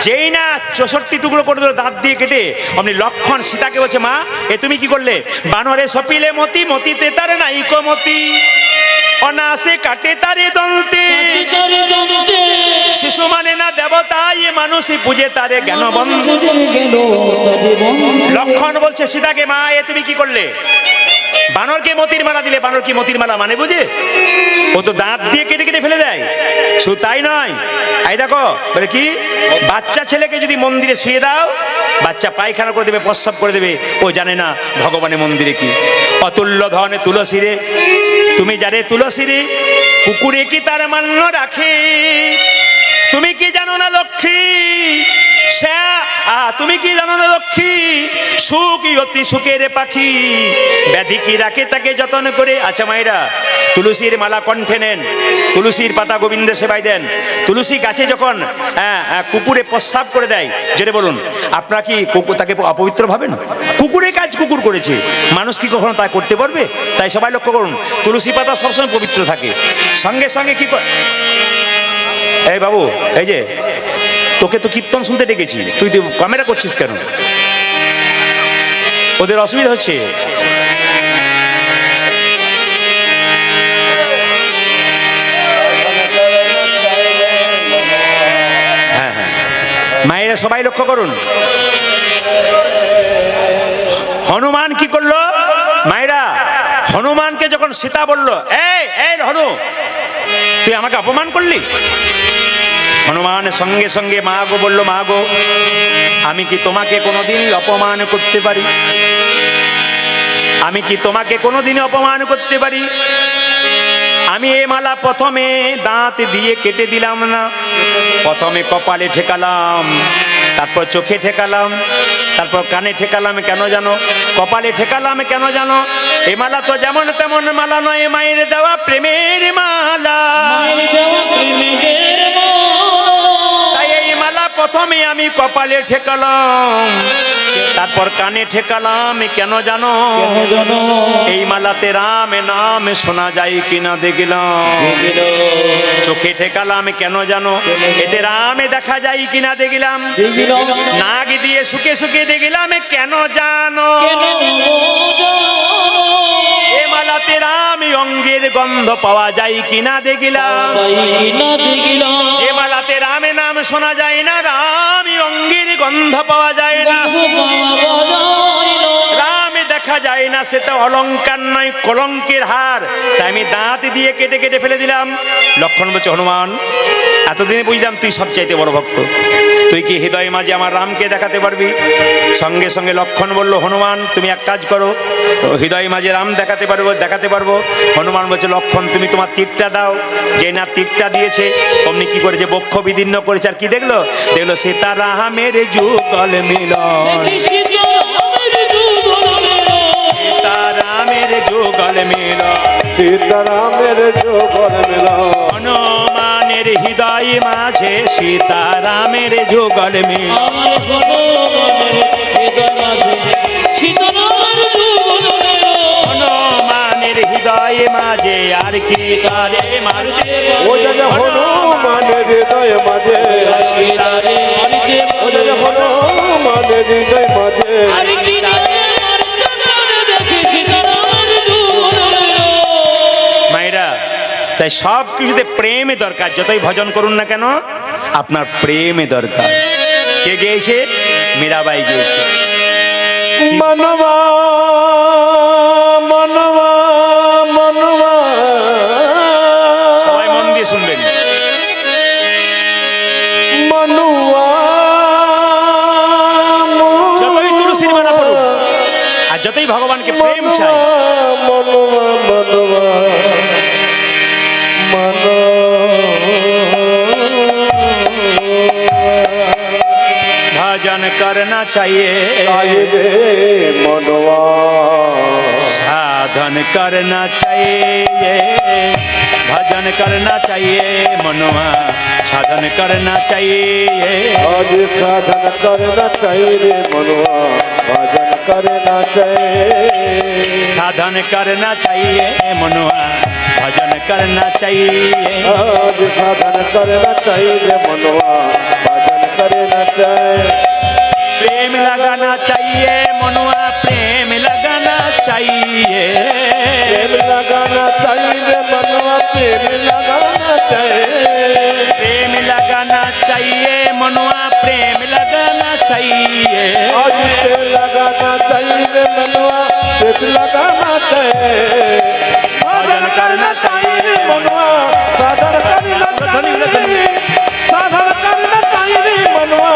যেই না 64 টুকরো করে দিল দাঁত দিয়ে কেটে, অমনি লক্ষণ সীতাকে বলছে, মা এ তুমি কি করলে? বানরে সপিলে মতি, মতিতে তার নাইকো মতি, অনাসে কাটে তারে দন্তে, শিশু মানে না দেবতা, এ মানুষই পূজে তারে জ্ঞানবন্ত। লক্ষণ বলছে সীতাকে, মা এ তুমি কি করলে? বানরকে মতির মালা দিলে। বানর কি মতির মালা মানে বুঝে? ও তো দাঁত দিয়ে কেটে কেটে ফেলে দেয়। শুধু তাই নয়, এই দেখো বলে কি, বাচ্চা ছেলেকে যদি মন্দিরে শুয়ে দাও, বাচ্চা পায়খানা করে দেবে, প্রস্রাব করে দেবে, ও জানে না ভগবানের মন্দিরে কি। অতুল্য ধনে তুলসী রে, তুমি জানে তুলসী রে, কুকুরে কি তার মান্য রাখে? তুমি কি জানো না লক্ষ্মী, তুমি কি জানো না লক্ষ্মী, সুখী অতি সুখের পাখি, ব্যাধি কি রাখে তাকে যতন করে। আচ্ছা মায়েরা, তুলসীর মালা কণ্ঠে নেন, তুলসীর পাতা গোবিন্দ সেবায় দেন। তুলসী গাছে যখন কুকুরে প্রস্রাব করে দেয়, যেটা বলুন, আপনারা কি তাকে অপবিত্র ভাবেন? কুকুরের কাজ কুকুর করেছে, মানুষ কি কখনো তা করতে পারবে? তাই সবাই লক্ষ্য করুন, তুলসী পাতা সবসময় পবিত্র থাকে। সঙ্গে সঙ্গে কি এই বাবু, এই যে তোকে তো কীর্তন শুনতে ডেকেছি, তুই ক্যামেরা করছিস কেন? ওদের অসুবিধা হচ্ছে। হ্যাঁ হ্যাঁ, মায়েরা সবাই লক্ষ্য করুন, হনুমান কি করলো? মায়েরা, হনুমানকে যখন সীতা বলল, এই এই হনু, তুই আমাকে অপমান করলি, হনুমান সঙ্গে সঙ্গে মা গো বলল, মা গো আমি কি তোমাকে কোনোদিনই অপমান করতে পারি? আমি কি তোমাকে কোনোদিনই অপমান করতে পারি? আমি এই মালা প্রথমে দাঁত দিয়ে কেটে দিলাম না, প্রথমে কপালে ঠেকালাম, তারপর চোখে ঠেকালাম, তারপর কানে ঠেকালাম। কেন জানো? কপালে ঠেকালাম কেন জানো? এ মালা তো যেমন তেমন মালা নয়, মায়ের দেওয়া প্রেমের মালা। তাই এই মালা প্রথমে আমি কপালে ঠেকালাম, তারপর কানে ঠেকালাম। কেন জানো? এই মালাতে রাম নাম শোনা যায় কিনা দেখলাম। চোখে ঠেকালাম কেন জানো? এতে রাম দেখা যায় কিনা দেখলাম। নাক দিয়ে শুকে শুকে দেখলাম কেন জানো? এ মালাতে রাম অঙ্গের গন্ধ পাওয়া যায় কিনা দেখলাম। যে মালাতে রামে নাম শোনা যায় না, রাম অঙ্গের গন্ধ পাওয়া যায় না, রামে দেখা যায় না, সেটা অলঙ্কার নয়, কলঙ্কের হার। তাই আমি দাঁত দিয়ে কেটে কেটে ফেলে দিলাম। লক্ষণ বলছে, হনুমান এতদিনে বুঝলাম তুই সবচাইতে বড় ভক্ত, তুই কি হৃদয় মাঝে আমার রামকে দেখাতে পারবি? সঙ্গে সঙ্গে লক্ষণ বলল, হনুমান তুমি এক কাজ করো, হৃদয় মাঝে রাম দেখাতে পারবো। হনুমান বলছে, লক্ষণ তুমি তোমার তীরটা দাও। যে না তীরটা দিয়েছে, অমনি কি করেছে, বক্ষ বিদীর্ণ করেছে। আর কি দেখলো? দেখলো সীতারামের যুগল মিলন, সীতারামের যুগল মিলন, সীতারামের যুগল মিলন। হনুমানের হৃদয় মাঝে সীতারামের যুগল মিলন। হনুমানের হৃদয় মাঝে আর কি তারে মারুতে, ও যে হনুমানের হৃদয় মাঝে, ও যে হনুমানের হৃদয় মাঝে। মায়েরা, তাই সব কিছুতে প্রেমে দরকার। যতই ভজন করুন না কেন, আপনার প্রেমে দরকার। কে গেয়েছে? মীরাবাই গেয়েছে। মনবা মনবা মনবা, সবাই মন দিয়ে শুনবেন। মনুয়া करना चाहिए रे मनवा साधन करना चाहिए भजन करना चाहिए मनुआ साधन करना चाहिए आज साधन करना चाहिए रे मनवा भजन करना चाहिए साधन करना चाहिए मनुआ भजन करना चाहिए आज साधन करना चाहिए रे मनवा भजन करना चाहिए प्रेम लगाना चाहिए मनुआ प्रेम लगाना चाहिए प्रेम लगाना चाहिए रे मनवा प्रेम लगाना चाहिए प्रेम लगाना चाहिए मनुआ प्रेम लगाना चाहिए आज प्रेम लगाना चाहिए रे मनवा प्रेम लगाना चाहिए भजन करना चाहिए रे मनवा साधन करना चाहिए साधन करना चाहिए रे मनवा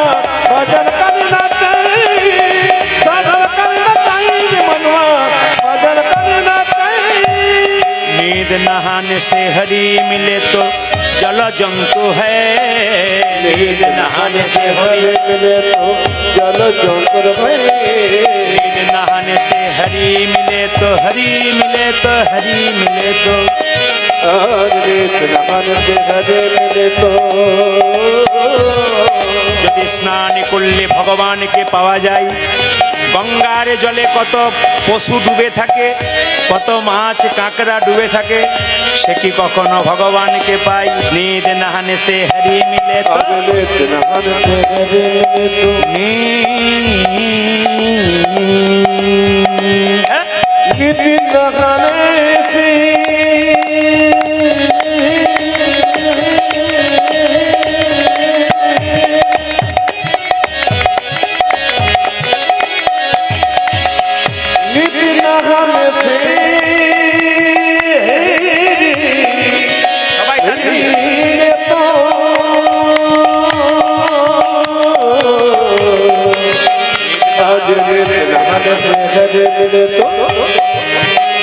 भजन करना चाहिए साधन करना चाहिए रे मनवा भजन करना चाहिए नींद नहाने से हरि मिले तो जल जंतु है नींद नहाने से हरि मिले तो जल जंतर नींद नहाने से हरि मिले तो हरि मिले तो हरि मिले तो नहाने से हरे मिले तो যদি স্নান করলে ভগবানকে পাওয়া যায় গঙ্গার জলে কত পশু ডুবে থাকে কত মাছ কাঁকড়া ডুবে থাকে সে কি কখনো ভগবানকে পায় নীদ নাহানে সে হরি মিলে তো नहाने से हरे मिले तो निधि नहाने से निधि नहाने से সবাই তালি দিই। मिले तो आज निधि नहाने से हरे मिले तो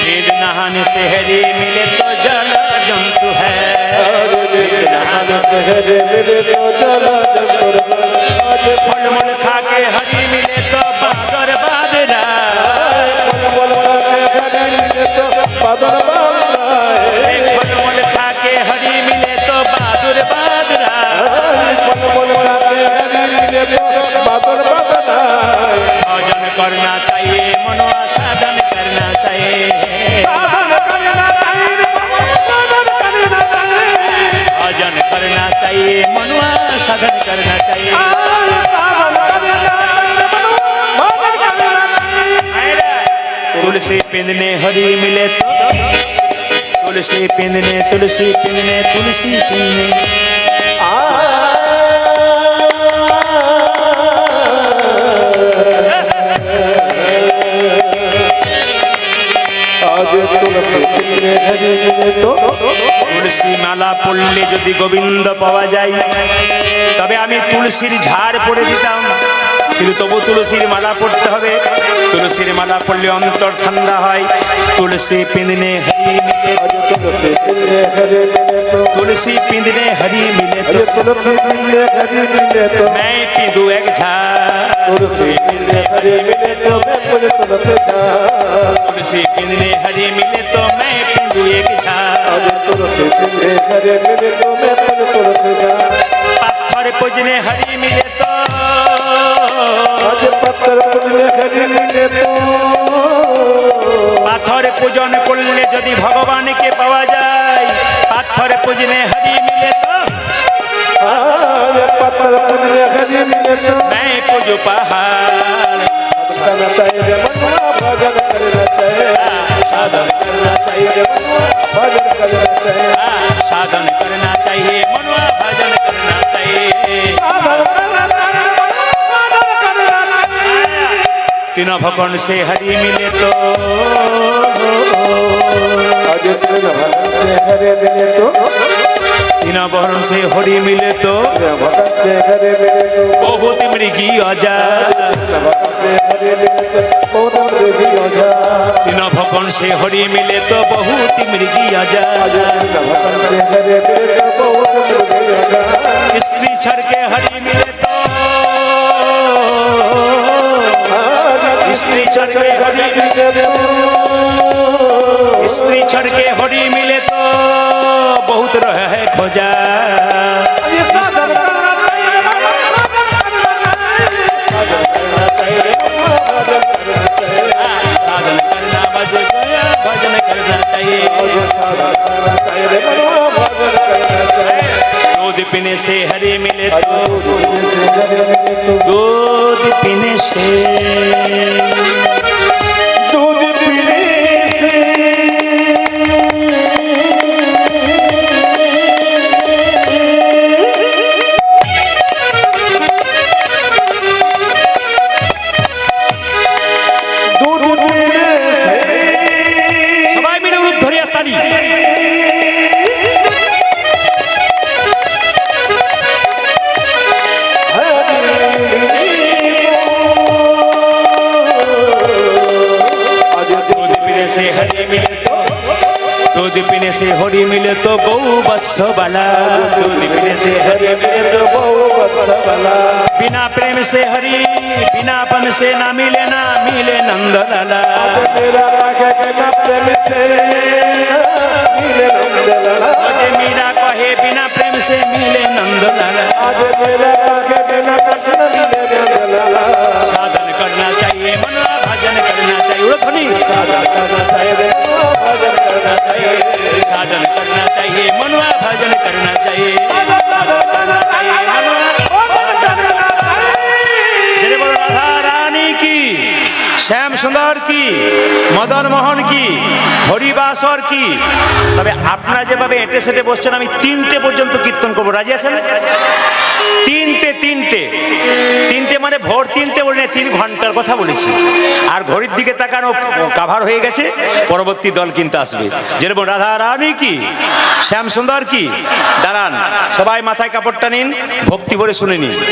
नींद नहाने से हरि मिले तो जल जंतु है नहाने से हरे मिले तो जला जंतर आज फल मूल खा के हरि मिले तो बादर बादरा फल हरे मिले तो बादल बादल फल मूल खा के हरि मिले तो बहादुर बादरा फल हरे मिले तो बादल बादल भजन करना चाहिए मनुआ साधन करना चाहिए साधन करना चाहिए साधन करना चाहिए भजन करना चाहिए मनुआ साधन करना चाहिए साधन करना भजन करना चाहिए तुलसी पिंदने हरि मिले तो तुलसी पिंदने तुलसी पिंदने तुलसी पिंदने आज तुलसी पिंडे हरे मिले तो তুলসী মালা পড়লে যদি গোবিন্দ পাওয়া যায় তবে আমি তুলসীর ঝাড় পরে দিতাম কিন্তু তবু তুলসীর মালা পড়তে হবে তুলসীর মালা পড়লে অন্তর ঠান্ডা হয় তুলসী পিঁধনে হরি মিলে आज तुलसी पिंडे हरे मिले तो तुलसी पिंधने हरी मिले आज तो तुलसी पिंडे हरे मिले तो मैं पीदू एक झाड़ तुलसी पिंडे हरे मिले तो मैं पूज तुलसी जा तुलसी पिंधने हरी मिले तो मैं पीदू एक झाड़ आज तुलसी पिंडे हरे मिले तो मैं पूज तुलसी जा पाथर पूजने हरी मिले तो आज पत्थर पूजने हरे मिले तो পাথর পূজন করলে যদি ভগবানকে পাওয়া যায় পাথর পূজনে হরি মিলে তো आज पत्थर पूजने हरे मिले तो मैं पूजू पहाड़ करना चाहिए मनवा भजन करना चाहिए साधन करना चाहिए मनवा भजन करना चाहिए साधन करना चाहिए मनुआ भजन करना चाहिए साधन करना चाहिए मनवा भजन करना चाहिए तीन भगवान से हरि मिले तो आज तेरे भजन से हरे मिले तो तीन भगवान से हरि मिले तो तेरे भजन से हरे मिले तो बहुत मृगी अजा तेरे भजन से हरे मिले तो बहुत मृगी हो जा तीन भगवान से हरि मिले तो बहुत मृगी अजा आज तेरे भजन से हरे मिले तो बहुत मृगी हो जा स्त्री छर के हरि मिले तो ईश्वर के हरि मिले तो बहुत रहे खोजा। ये साधन करना चाहिए, साधन करना भजन करना चाहिए। दूध पीने से हरि मिले तो, दूध पीने से, दूध पीने से সবাই মিলে উলুধ্বনি ধরিয়া তালি। दूध पीने से हरि मिले तो, दूध पीने से हरि मिले तो गौ वत्स वाला। दूध पीने से हरि मिले तो गौ वत्स वाला। बिना प्रेम से हरि, बिना पन से ना मिले नंद लाला। तेरा रागे बिना प्रेम से मिले नंद लाला। अरे मीरा कहे बिना प्रेम से मिले नंद लाला। आज तेरा रागे बिना प्रेम से मिले नंद लाला। साधन करना चाहिए, मनवा भजन करना चाहिए। ध्वनि साधन करना चाहिए, भजन करना चाहिए। साधन करना चाहिए, मनवा भजन करना चाहिए। जय बोलो राधा रानी की, श्याम सुंदर की, মদন মোহন কি, হরিবাসর কি। তবে আপনারা যেভাবে এঁটে সেটে বসছেন, আমি 3টে পর্যন্ত কীর্তন করবো, রাজি আছেন? তিনটে মানে ভোর 3টে বলে 3 ঘন্টার কথা বলেছি। আর ঘড়ির দিকে তাকানো কাভার হয়ে গেছে, পরবর্তী দল কিন্তু আসবে। যেরকম রাধা রানী কি, শ্যাম সুন্দর কি। দাঁড়ান, সবাই মাথায় কাপড়টা নিন, ভক্তি ভরে শুনে নিন।